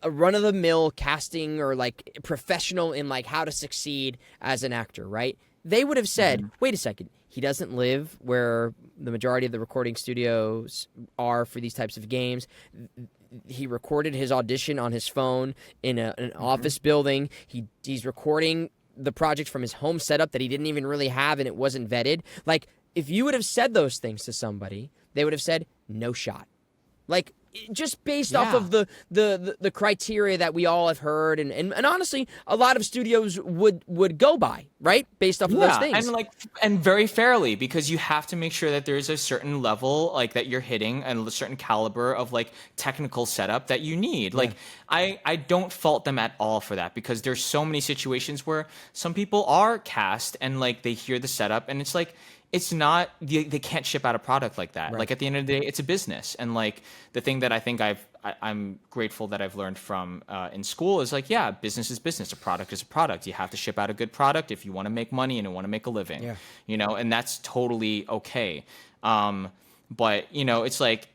run-of-the-mill casting or like professional in like how to succeed as an actor, right? They would have said, wait a second, he doesn't live where the majority of the recording studios are for these types of games. He recorded his audition on his phone in an office building. He's recording the project from his home setup that he didn't even really have, and it wasn't vetted. Like, if you would have said those things to somebody, they would have said, no shot. Like, just based off of the criteria that we all have heard, and honestly, a lot of studios would go by, right? Based off of those things. And very fairly, because you have to make sure that there's a certain level like that you're hitting and a certain caliber of like technical setup that you need. Like, I don't fault them at all for that, because there's so many situations where some people are cast and like they hear the setup and it's like, it's not, they can't ship out a product like that. Right. Like, at the end of the day, it's a business. And like, the thing that I think I'm grateful that I've learned from in school is like, yeah, business is business. A product is a product. You have to ship out a good product if you want to make money and you want to make a living, you know, and that's totally okay. But you know, it's like,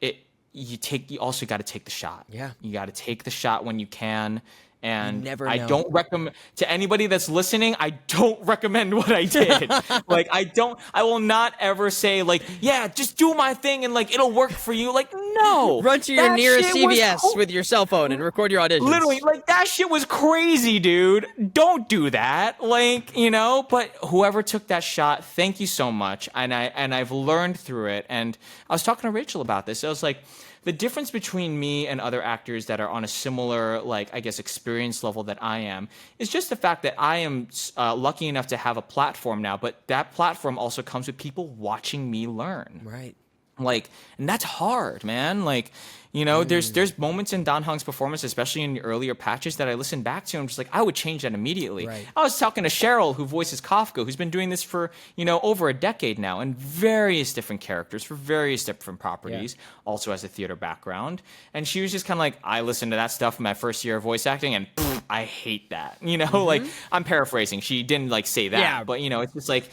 you also got to take the shot. Yeah. You got to take the shot when you can. And I don't recommend to anybody that's listening, I don't recommend what I did. Like, I will not ever say like, yeah, just do my thing and like, it'll work for you. Like, no. Run to your nearest CVS with your cell phone and record your auditions. Literally, like, that shit was crazy, dude. Don't do that. Like, you know, but whoever took that shot, thank you so much. And I've learned through it. And I was talking to Rachel about this. I was like, the difference between me and other actors that are on a similar, like, I guess, experience level that I am is just the fact that I am lucky enough to have a platform now, but that platform also comes with people watching me learn. Right. Like, and that's hard, man. Like, you know, there's moments in Dan Heng's performance, especially in the earlier patches, that I listen back to and I'm just like, I would change that immediately. Right. I was talking to Cheryl, who voices Kafka, who's been doing this for, you know, over a decade now, and various different characters for various different properties, also has a theater background. And she was just kind of like, I listened to that stuff in my first year of voice acting, and I hate that. You know, like, I'm paraphrasing. She didn't like say that, but you know, it's just like,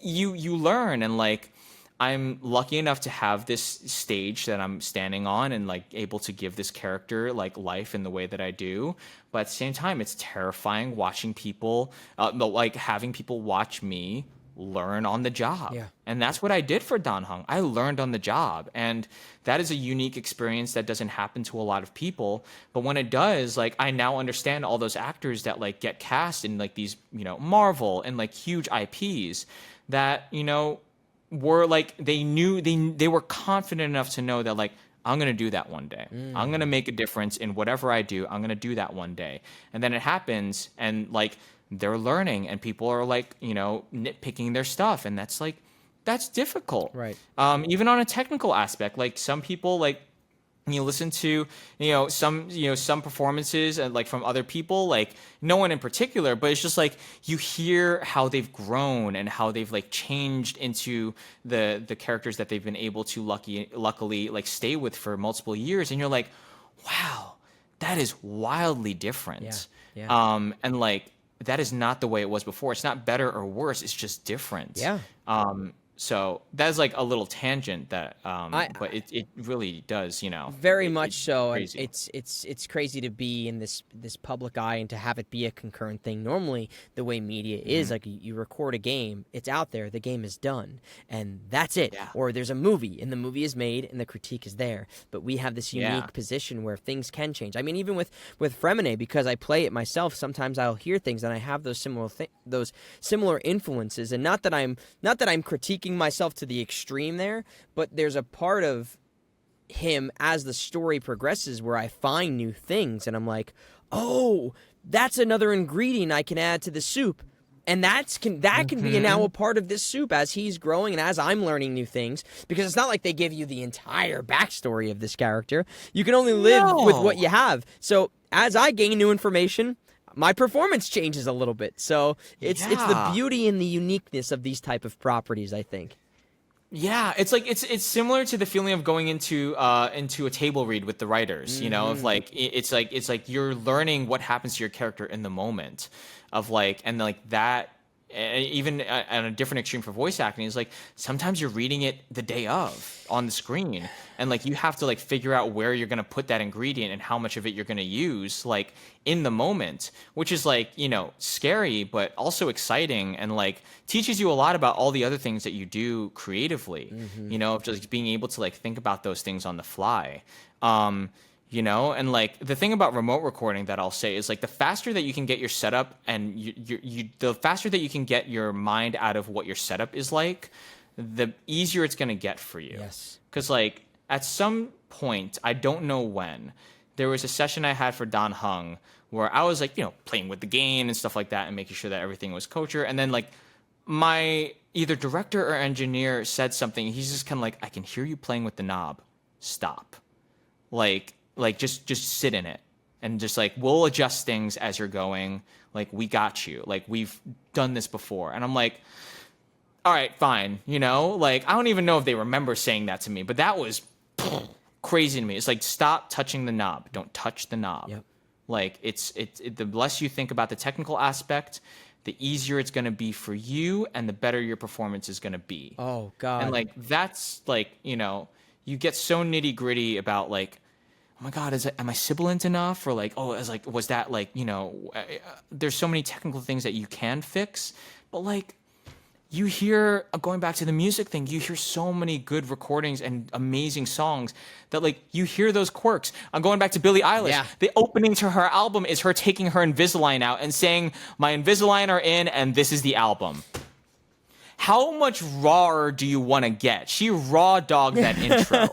you learn, and like, I'm lucky enough to have this stage that I'm standing on and like able to give this character like life in the way that I do. But at the same time, it's terrifying watching people, like having people watch me learn on the job. Yeah. And that's what I did for Dan Heng. I learned on the job. And that is a unique experience that doesn't happen to a lot of people. But when it does, like, I now understand all those actors that like get cast in like these, you know, Marvel and like huge IPs that, you know, were like they were confident enough to know that like I'm gonna do that one day. I'm gonna make a difference in whatever I do. I'm gonna do that one day. And then it happens, and like they're learning, and people are like, you know, nitpicking their stuff, and that's difficult. Right. Even on a technical aspect, like some people like you listen to some performances and like from other people, like no one in particular, but it's just like you hear how they've grown and how they've like changed into the characters that they've been able to luckily like stay with for multiple years, and you're like, wow, that is wildly different. And like that is not the way it was before. It's not better or worse, it's just different. So that's like a little tangent that, but it really does, you know, very much so. And crazy. it's crazy to be in this public eye and to have it be a concurrent thing. Normally, the way media is, like you record a game, it's out there, the game is done, and that's it. Or there's a movie, and the movie is made, and the critique is there. But we have this unique position where things can change. I mean, even with Fremine, because I play it myself, sometimes I'll hear things, and I have those similar influences. And not that I'm critiquing myself to the extreme there, but there's a part of him as the story progresses where I find new things and I'm like, oh, that's another ingredient I can add to the soup, and that can be now a part of this soup as he's growing and as I'm learning new things, because it's not like they give you the entire backstory of this character. You can only live with what you have. So as I gain new information, my performance changes a little bit. So it's the beauty and the uniqueness of these type of properties, I think. Yeah, it's like it's similar to the feeling of going into a table read with the writers, you know, of like it's like you're learning what happens to your character in the moment, of like, and like that. Even on a different extreme for voice acting is like sometimes you're reading it the day of on the screen, and like you have to like figure out where you're going to put that ingredient and how much of it you're going to use like in the moment, which is like, you know, scary but also exciting, and like teaches you a lot about all the other things that you do creatively, you know, of just being able to like think about those things on the fly. You know, and like the thing about remote recording that I'll say is like the faster that you can get your setup and the faster that you can get your mind out of what your setup is like, the easier it's going to get for you. Yes. Because like at some point, I don't know when, there was a session I had for Dan Heng where I was like, you know, playing with the game and stuff like that and making sure that everything was kosher. And then like my either director or engineer said something. He's just kind of like, I can hear you playing with the knob. Stop. Like just sit in it and just like, we'll adjust things as you're going. Like, we got you. Like, we've done this before. And I'm like, all right, fine. You know, like, I don't even know if they remember saying that to me, but that was crazy to me. It's like, stop touching the knob. Don't touch the knob. Yep. Like, the less you think about the technical aspect, the easier it's going to be for you and the better your performance is going to be. Oh, God. And like, that's like, you know, you get so nitty gritty about like, oh my God, am I sibilant enough? Or like, oh, it's like, was that like, you know, there's so many technical things that you can fix, but like, you hear, going back to the music thing, you hear so many good recordings and amazing songs that like, you hear those quirks. I'm going back to Billie Eilish. Yeah. The opening to her album is her taking her Invisalign out and saying, my Invisalign are in and this is the album. How much rawer do you want to get? She raw dogged that intro.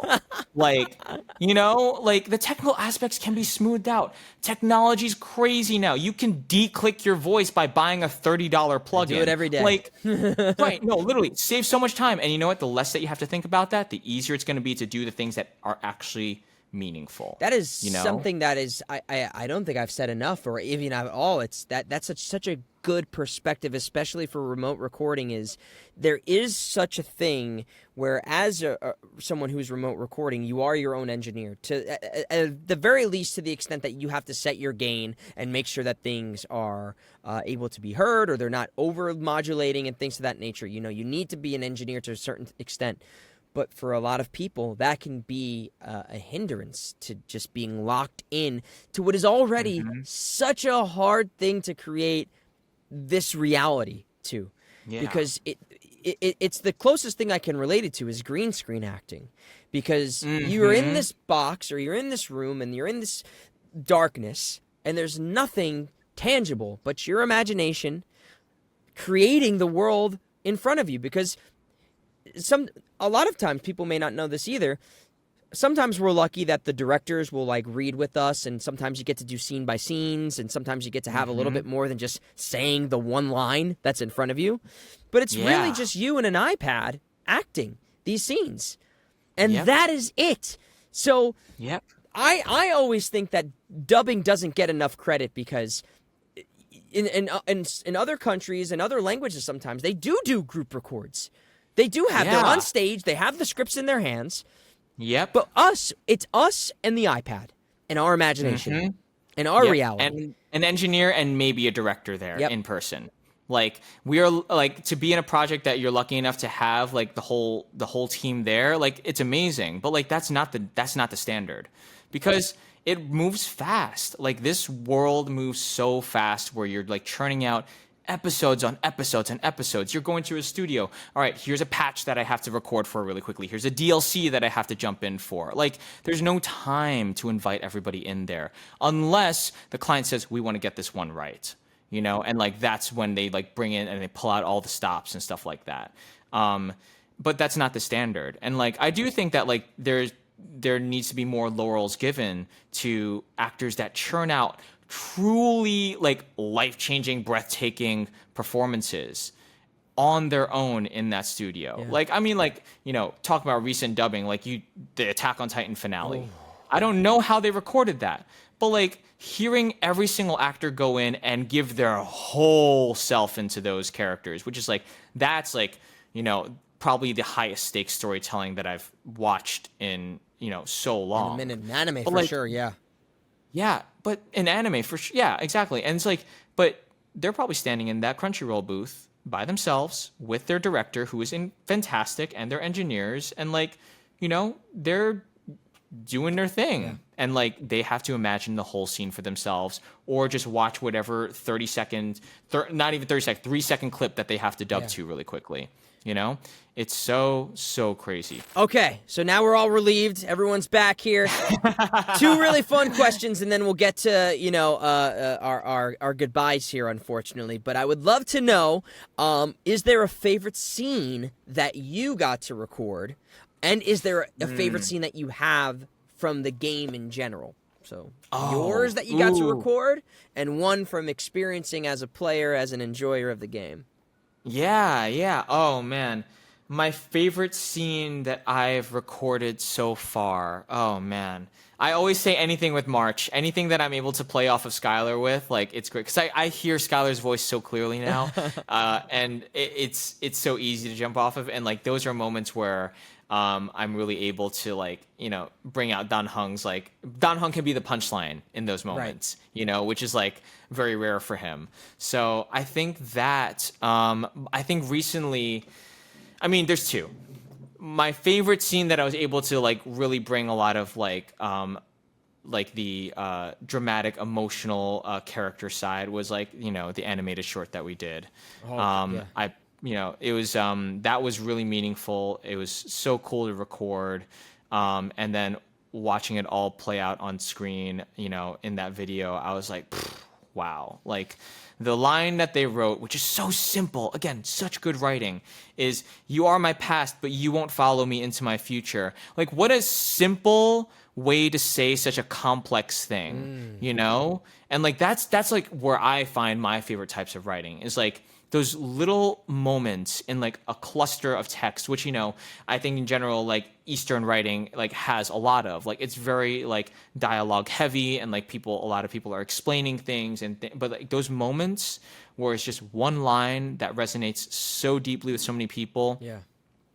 Like, you know, like the technical aspects can be smoothed out. Technology's crazy now. You can declick your voice by buying a $30 plugin. I do it every day. Like, right, no, literally, save so much time. And you know what? The less that you have to think about that, the easier it's going to be to do the things that are actually meaningful. That is, you know? something that is I don't think I've said enough, or even at all. It's that's such a good perspective, especially for remote recording. Is there is such a thing where as someone who's remote recording, you are your own engineer to at the very least, to the extent that you have to set your gain and make sure that things are able to be heard, or they're not over modulating and things of that nature. You know, you need to be an engineer to a certain extent. But for a lot of people, that can be a hindrance to just being locked in to what is already such a hard thing to create this reality to. Yeah. Because it's the closest thing I can relate it to is green screen acting. Because you're in this box, or you're in this room, and you're in this darkness, and there's nothing tangible but your imagination creating the world in front of you. Because a lot of times people may not know this either. Sometimes we're lucky that the directors will like read with us, and sometimes you get to do scene by scenes, and sometimes you get to have a little bit more than just saying the one line that's in front of you. But it's really just you and an iPad acting these scenes. And that is it. So I always think that dubbing doesn't get enough credit because in other countries and other languages sometimes they do group records. They do have, they're on stage, they have the scripts in their hands. Yep. But it's us and the iPad and our imagination and our reality. And an engineer and maybe a director there in person. Like we are like to be in a project that you're lucky enough to have like the whole team there. Like it's amazing, but like that's not the standard because it moves fast. Like this world moves so fast where you're like churning out episodes on episodes and episodes. You're going to a studio. All right, here's a patch that I have to record for really quickly. Here's a DLC that I have to jump in for. Like, there's no time to invite everybody in there unless the client says, we want to get this one right, you know? And like, that's when they like bring in and they pull out all the stops and stuff like that. But that's not the standard. And like, I do think that like there needs to be more laurels given to actors that churn out truly like life-changing, breathtaking performances on their own in that studio. Yeah. Like, I mean, like, you know, talk about recent dubbing, like the Attack on Titan finale. I don't know how they recorded that, but like hearing every single actor go in and give their whole self into those characters, which is like, that's like, you know, probably the highest stakes storytelling that I've watched in, you know, so long. In an anime, but for like, sure, yeah. Yeah, but in anime, for sure. Yeah, exactly. And it's like, but they're probably standing in that Crunchyroll booth by themselves with their director, who is fantastic, and their engineers, and like, you know, they're doing their thing. Yeah. And like, they have to imagine the whole scene for themselves, or just watch whatever 3-second clip that they have to dub to really quickly. You know, it's so crazy. Okay, so now we're all relieved. Everyone's back here. 2 really fun questions, and then we'll get to, you know, our goodbyes here, unfortunately. But I would love to know, is there a favorite scene that you got to record? And is there a favorite scene that you have from the game in general? So yours that you got to record, and one from experiencing as a player, as an enjoyer of the game. Yeah. Oh, man. My favorite scene that I've recorded so far. Oh, man. I always say anything with March. Anything that I'm able to play off of Skylar with, like, it's great. Because I hear Skylar's voice so clearly now. And it's so easy to jump off of. And, like, those are moments where I'm really able to, like, you know, bring out Dan Heng's, like, Dan Heng can be the punchline in those moments, you know, which is, like, very rare for him. So I think that, I think recently, I mean, there's 2. My favorite scene that I was able to, like, really bring a lot of, like the dramatic, emotional character side was, like, you know, the animated short that we did. You know, it was that was really meaningful. It was so cool to record, and then watching it all play out on screen, you know, in that video, I was like, wow. Like, the line that they wrote, which is so simple, again, such good writing, is, "You are my past, but you won't follow me into my future." Like, what a simple way to say such a complex thing, you know? And like, that's like where I find my favorite types of writing, is like those little moments in like a cluster of text, which, you know, I think in general, like Eastern writing, like has a lot of, like, it's very like dialogue heavy, and like a lot of people are explaining things, but like those moments where it's just one line that resonates so deeply with so many people,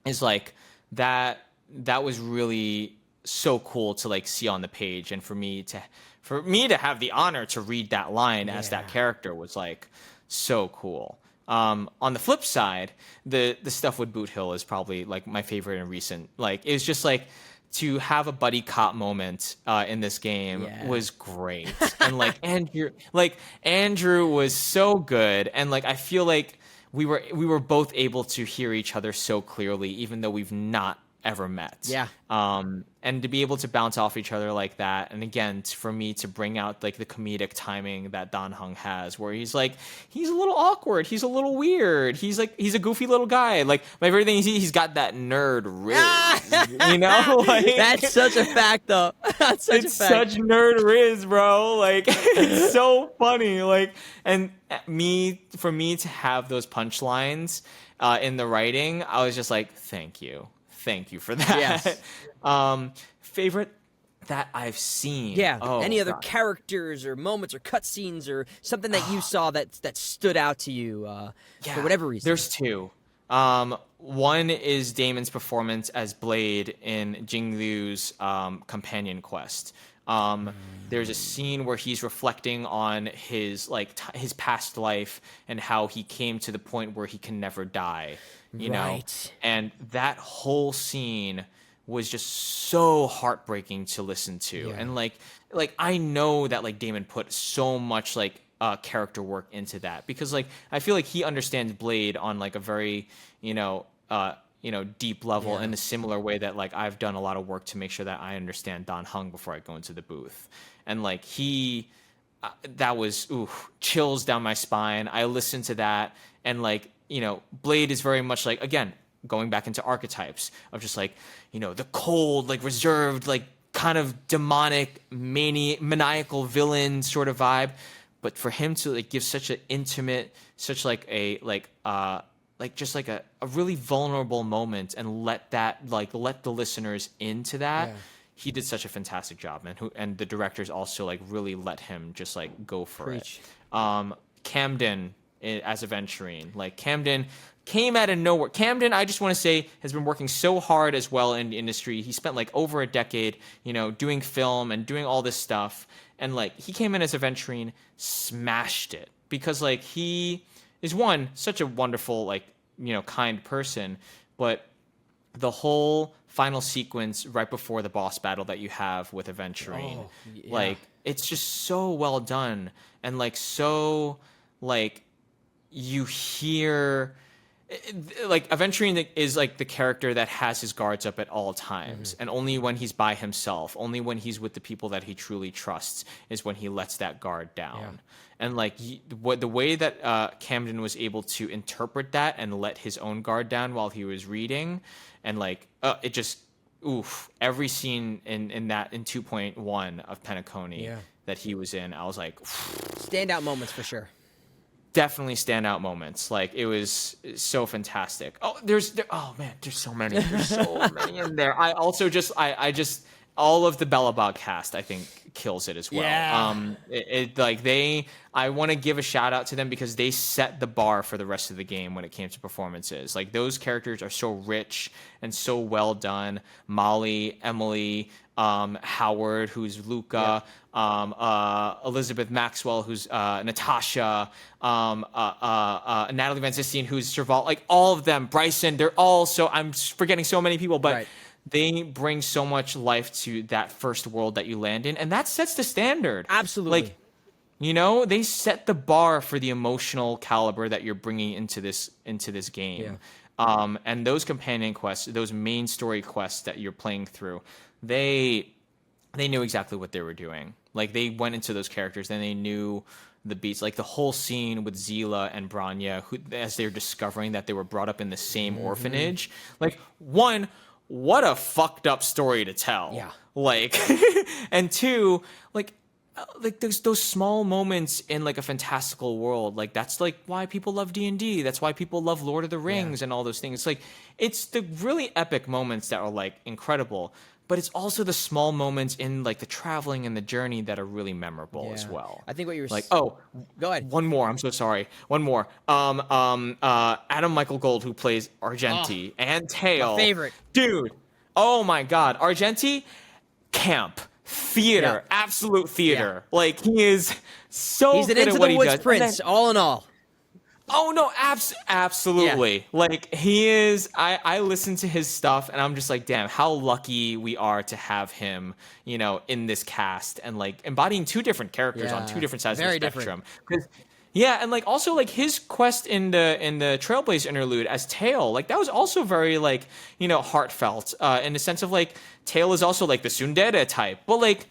is like that was really so cool to like see on the page, and for me to have the honor to read that line as that character was like so cool. On the flip side, the stuff with Boot Hill is probably like my favorite in recent. Like, it was just like, to have a buddy cop moment in this game was great. And like Andrew was so good, and like I feel like we were both able to hear each other so clearly, even though we've not ever met. Yeah. And to be able to bounce off each other like that, and again, for me to bring out like the comedic timing that Dan Heng has, where he's a little awkward, he's a little weird, he's a goofy little guy. Like my favorite thing is he's got that nerd riz, you know? Like, that's such a fact, though. That's such a fact. Such nerd riz, bro. Like it's so funny. Like, and for me to have those punchlines in the writing, I was just like, thank you for that. Yes. Favorite that I've seen. Yeah. Oh, any other God. characters or moments or cutscenes or something that you saw that stood out to you for whatever reason? There's two. One is Damon's performance as Blade in Jing Liu's companion quest. There's a scene where he's reflecting on his his past life and how he came to the point where he can never die, you know? And that whole scene was just so heartbreaking to listen to. And like I know that like Damon put so much character work into that, because like I feel like he understands Blade on like a very, deep level in a similar way that like I've done a lot of work to make sure that I understand Dan Heng before I go into the booth. And like that was chills down my spine. I listened to that, and like, Blade is very much like, again, going back into archetypes of just like, the cold, like reserved, like kind of demonic, maniacal villain sort of vibe. But for him to like give such an intimate, such like a just like a really vulnerable moment and let the listeners into that. He did such a fantastic job, and the directors also like really let him just like go for it. Camden as Aventurine, like Camden came out of nowhere. Camden, I just want to say, has been working so hard as well in the industry. He spent like over a decade, doing film and doing all this stuff. And like he came in as Aventurine, smashed it, because like he is such a wonderful, like, kind person, but the whole final sequence right before the boss battle that you have with Aventurine, like it's just so well done, and like so like you hear. Like Aventurine is like the character that has his guards up at all times, and only when he's by himself, only when he's with the people that he truly trusts, is when he lets that guard down. And like the way that Camden was able to interpret that and let his own guard down while he was reading, and like it just every scene in 2.1 of Penacony that he was in, I was like, standout moments for sure. Definitely standout moments. Like it was so fantastic. There's so many. There's so many in there. I also just all of the Bellabog cast, I think, kills it as well. I want to give a shout out to them because they set the bar for the rest of the game when it came to performances. Like those characters are so rich and so well done. Molly, Emily, Howard, who's Luca, Elizabeth Maxwell, who's Natasha, Natalie Van Sistine, who's Serval, like all of them, Bryson, they're all I'm forgetting so many people, but they bring so much life to that first world that you land in, and that sets the standard. Absolutely. Like, they set the bar for the emotional caliber that you're bringing into this game. And those companion quests, those main story quests that you're playing through, they knew exactly what they were doing. Like they went into those characters, and they knew the beats. Like the whole scene with Zila and Branya, who, as they're discovering that they were brought up in the same orphanage. Like what a fucked up story to tell. Yeah. Like, and two, like there's those small moments in like a fantastical world. Like that's like why people love D&D. That's why people love Lord of the Rings and all those things. It's like, it's the really epic moments that are like incredible, but it's also the small moments in like the traveling and the journey that are really memorable as well. I think what you were like, go ahead. One more. I'm so sorry. One more. Adam Michael Gold, who plays Argenti and Tail. My favorite. Dude. Oh my God. Argenti, camp. Theater. Absolute theater. Like he is so He's an good Into at what the he Woods does. prince, all in all. Oh no, absolutely. Like he is. I listen to his stuff and I'm just like, damn, how lucky we are to have him, in this cast and like embodying two different characters on two different sides of the spectrum. Because Yeah, and like also like his quest in the Trailblaze interlude as Tail, like that was also very like, heartfelt, in the sense of like Tail is also like the tsundere type, but like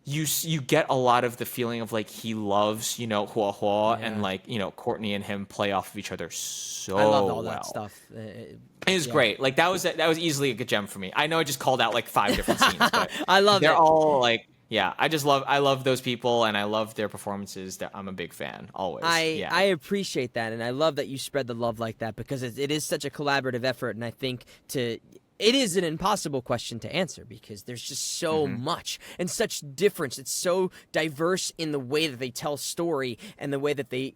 you get a lot of the feeling of like he loves, Hua Hua, and like, Courtney and him play off of each other so I loved all well. that stuff. It was great. Like that was easily a good gem for me. I know I just called out like 5 different scenes, but I love they're it. all like, yeah, I love those people, and I love their performances. That I'm a big fan always. I appreciate that, and I love that you spread the love like that, because it is such a collaborative effort, and I think it is an impossible question to answer because there's just so much and such difference. It's so diverse in the way that they tell story and the way that they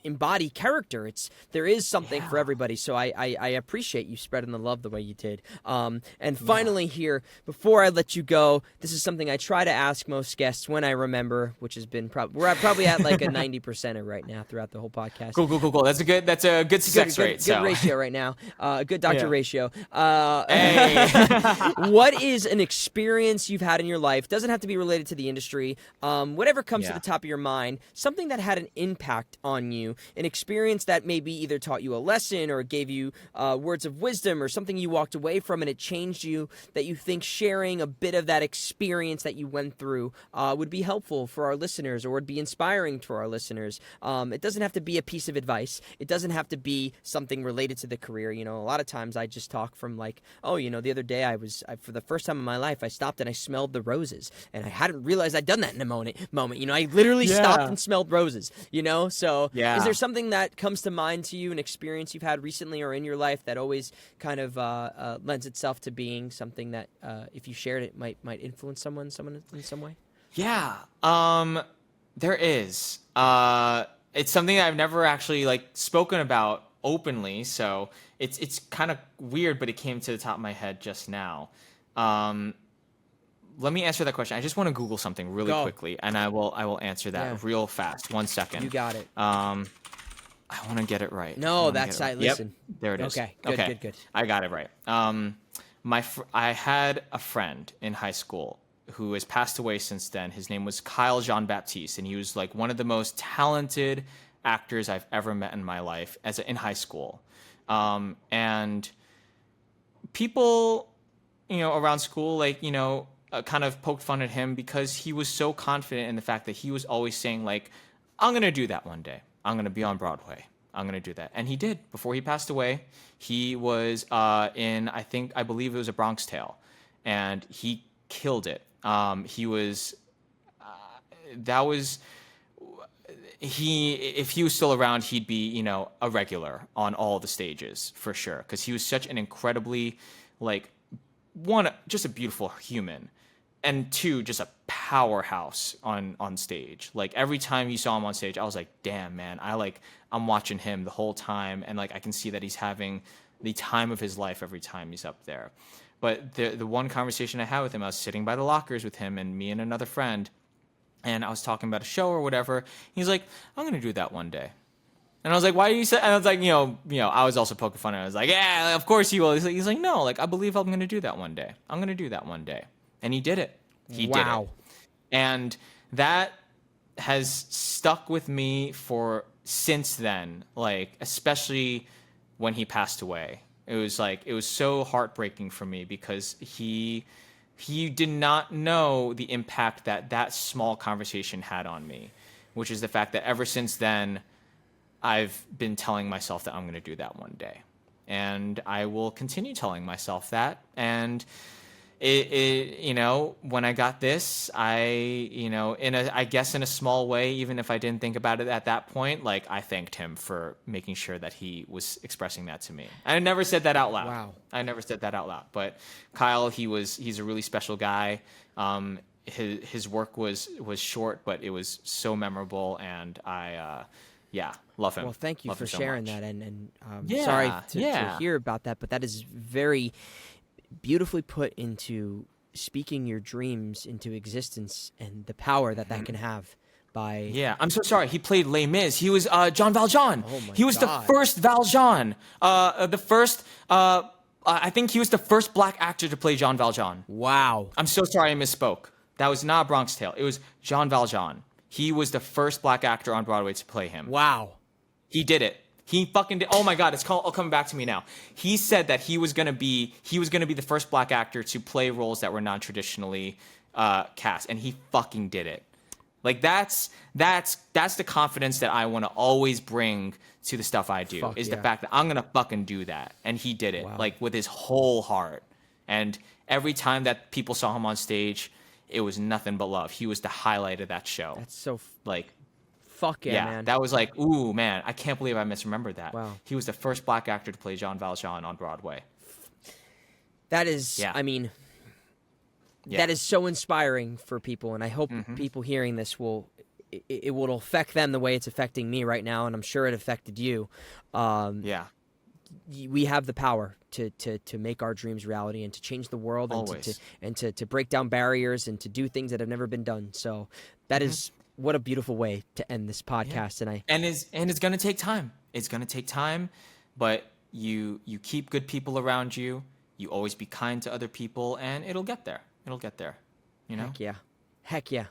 embody character. There is something for everybody. So I appreciate you spreading the love the way you did. And finally here, before I let you go, this is something I try to ask most guests when I remember, which has been we're probably at like a 90% right now throughout the whole podcast. Cool. That's a good success rate. Good ratio right now. Good doctor ratio. Hey. What is an experience you've had in your life? Doesn't have to be related to the industry. Whatever comes to the top of your mind, something that had an impact on you, an experience that maybe either taught you a lesson or gave you words of wisdom, or something you walked away from and it changed you, that you think sharing a bit of that experience that you went through would be helpful for our listeners, or would be inspiring for our listeners. It doesn't have to be a piece of advice. It doesn't have to be something related to the career. A lot of times I just talk from like, the other day for the first time in my life, I stopped and I smelled the roses, and I hadn't realized I'd done that in a moment. I literally stopped and smelled roses, so is there something that comes to mind to you, an experience you've had recently or in your life that always kind of lends itself to being something that if you shared it might influence someone in some way? Yeah, there is. It's something I've never actually like spoken about openly, so it's kind of weird, but it came to the top of my head just now. Let me answer that question. I just want to Google something really quickly, and I will answer that real fast. 1 second. You got it. I want to get it right. No, that's I listen. Yep, there it is. Okay, good. I got it right. I had a friend in high school who has passed away since then. His name was Kyle Jean-Baptiste, and he was like one of the most talented actors I've ever met in my life in high school. And people, around school, like, kind of poked fun at him because he was so confident in the fact that he was always saying like, I'm going to do that one day. I'm going to be on Broadway. I'm going to do that. And he did. Before he passed away, he was in, I believe it was A Bronx Tale. And he killed it. If he was still around, he'd be, a regular on all the stages for sure. Because he was such an incredibly, like, one, just a beautiful human. And 2, just a powerhouse on stage. Like every time you saw him on stage, I was like, damn, man, I'm watching him the whole time, and like I can see that he's having the time of his life every time he's up there. But the one conversation I had with him, I was sitting by the lockers with him and me and another friend, and I was talking about a show or whatever. He's like, I'm gonna do that one day. And I was like, why do you say? And I was like, I was also poking fun at him. I was like, yeah, of course you will. He's like, no, like I believe I'm gonna do that one day. I'm gonna do that one day. And he did it. He did it. And that has stuck with me since then, like, especially when he passed away. It was so heartbreaking for me because he did not know the impact that small conversation had on me, which is the fact that ever since then, I've been telling myself that I'm going to do that one day. And I will continue telling myself that. And when I got this, I guess in a small way, even if I didn't think about it at that point, like I thanked him for making sure that he was expressing that to me. I never said that out loud. Wow. I never said that out loud. But Kyle, he's a really special guy. His work was short, but it was so memorable, and I love him. Well, thank you love for him so sharing much. that, and sorry to hear about that, but that is very beautifully put into speaking your dreams into existence and the power that can have by... Yeah, I'm so sorry. He played Les Mis. He was Jean Valjean. Oh my he was God. the first Valjean. I think he was the first black actor to play Jean Valjean. Wow. I'm so sorry I misspoke. That was not Bronx Tale. It was Jean Valjean. He was the first black actor on Broadway to play him. Wow. He did it. He fucking did. Oh my God, it's coming back to me now. He said that he was gonna be the first black actor to play roles that were non-traditionally cast, and he fucking did it. Like that's the confidence that I want to always bring to the stuff I do. The fact that I'm gonna fucking do that, and he did it like with his whole heart. And every time that people saw him on stage, it was nothing but love. He was the highlight of that show. That's so like. Fuck yeah, man. That was like, ooh, man, I can't believe I misremembered that. Wow. He was the first black actor to play Jean Valjean on Broadway. That is, I mean, that is so inspiring for people, and I hope people hearing this will affect them the way it's affecting me right now, and I'm sure it affected you. We have the power to make our dreams reality and to change the world and to break down barriers and to do things that have never been done. So that is... What a beautiful way to end this podcast, and it's gonna take time. It's gonna take time, but you keep good people around you. You always be kind to other people, and it'll get there. It'll get there. You know? Heck yeah.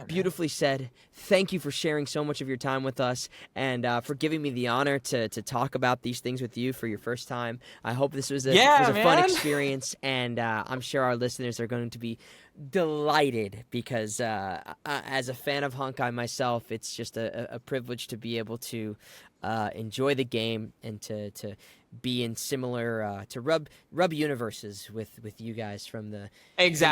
Beautifully said. Thank you for sharing so much of your time with us and for giving me the honor to talk about these things with you for your first time. I hope this was a fun experience, and I'm sure our listeners are going to be delighted because as a fan of Honkai myself, it's just a privilege to be able to enjoy the game and to be in similar to rub universes with you guys from the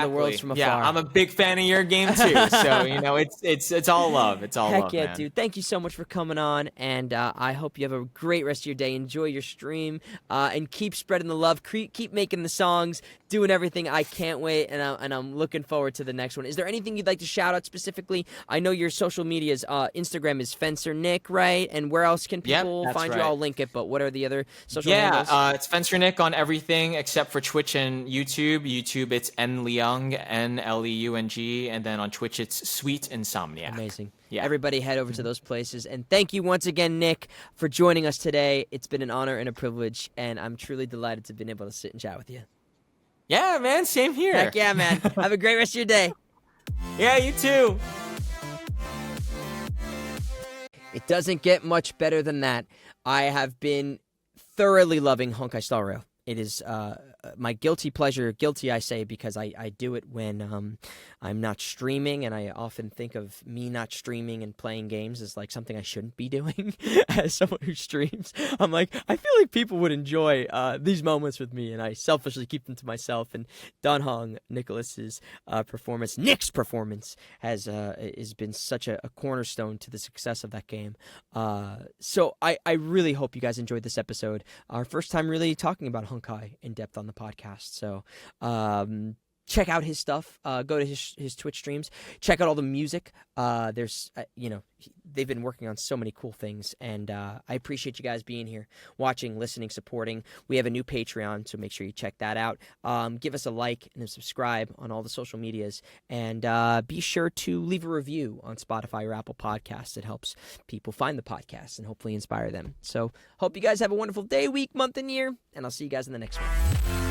worlds from afar. Yeah, I'm a big fan of your game too. So it's all love. It's all love. Heck yeah, man. Dude! Thank you so much for coming on, and I hope you have a great rest of your day. Enjoy your stream, and keep spreading the love. Keep making the songs, doing everything. I can't wait, and I'm looking forward to the next one. Is there anything you'd like to shout out specifically? I know your social medias. Instagram is Fencer Nick, right? And where else can people find you? I'll link it. But what are the other social handles? It's Fencer Nick on everything except for Twitch and YouTube. YouTube, it's Nleung, Nleung, and then on Twitch, it's Sweet Insomniac. Amazing. Yeah. Everybody head over to those places. And thank you once again, Nick, for joining us today. It's been an honor and a privilege, and I'm truly delighted to have been able to sit and chat with you. Yeah, man. Same here. Heck yeah, man. Have a great rest of your day. Yeah, you too. It doesn't get much better than that. I have been thoroughly loving Honkai Star Rail. It is my guilty pleasure. Guilty, I say, because I do it when I'm not streaming, and I often think of me not streaming and playing games as like something I shouldn't be doing as someone who streams. I'm like, I feel like people would enjoy these moments with me, and I selfishly keep them to myself. And Dan Heng, Nicholas's Nick's performance has been such a cornerstone to the success of that game. So I really hope you guys enjoyed this episode. Our first time really talking about Honkai in depth on the podcast. So check out his stuff. Go to his Twitch streams. Check out all the music. There's they've been working on so many cool things, and I appreciate you guys being here, watching, listening, supporting. We have a new Patreon, so make sure you check that out. Give us a like and a subscribe on all the social medias, and be sure to leave a review on Spotify or Apple Podcasts. It helps people find the podcast and hopefully inspire them. So hope you guys have a wonderful day, week, month, and year, and I'll see you guys in the next one.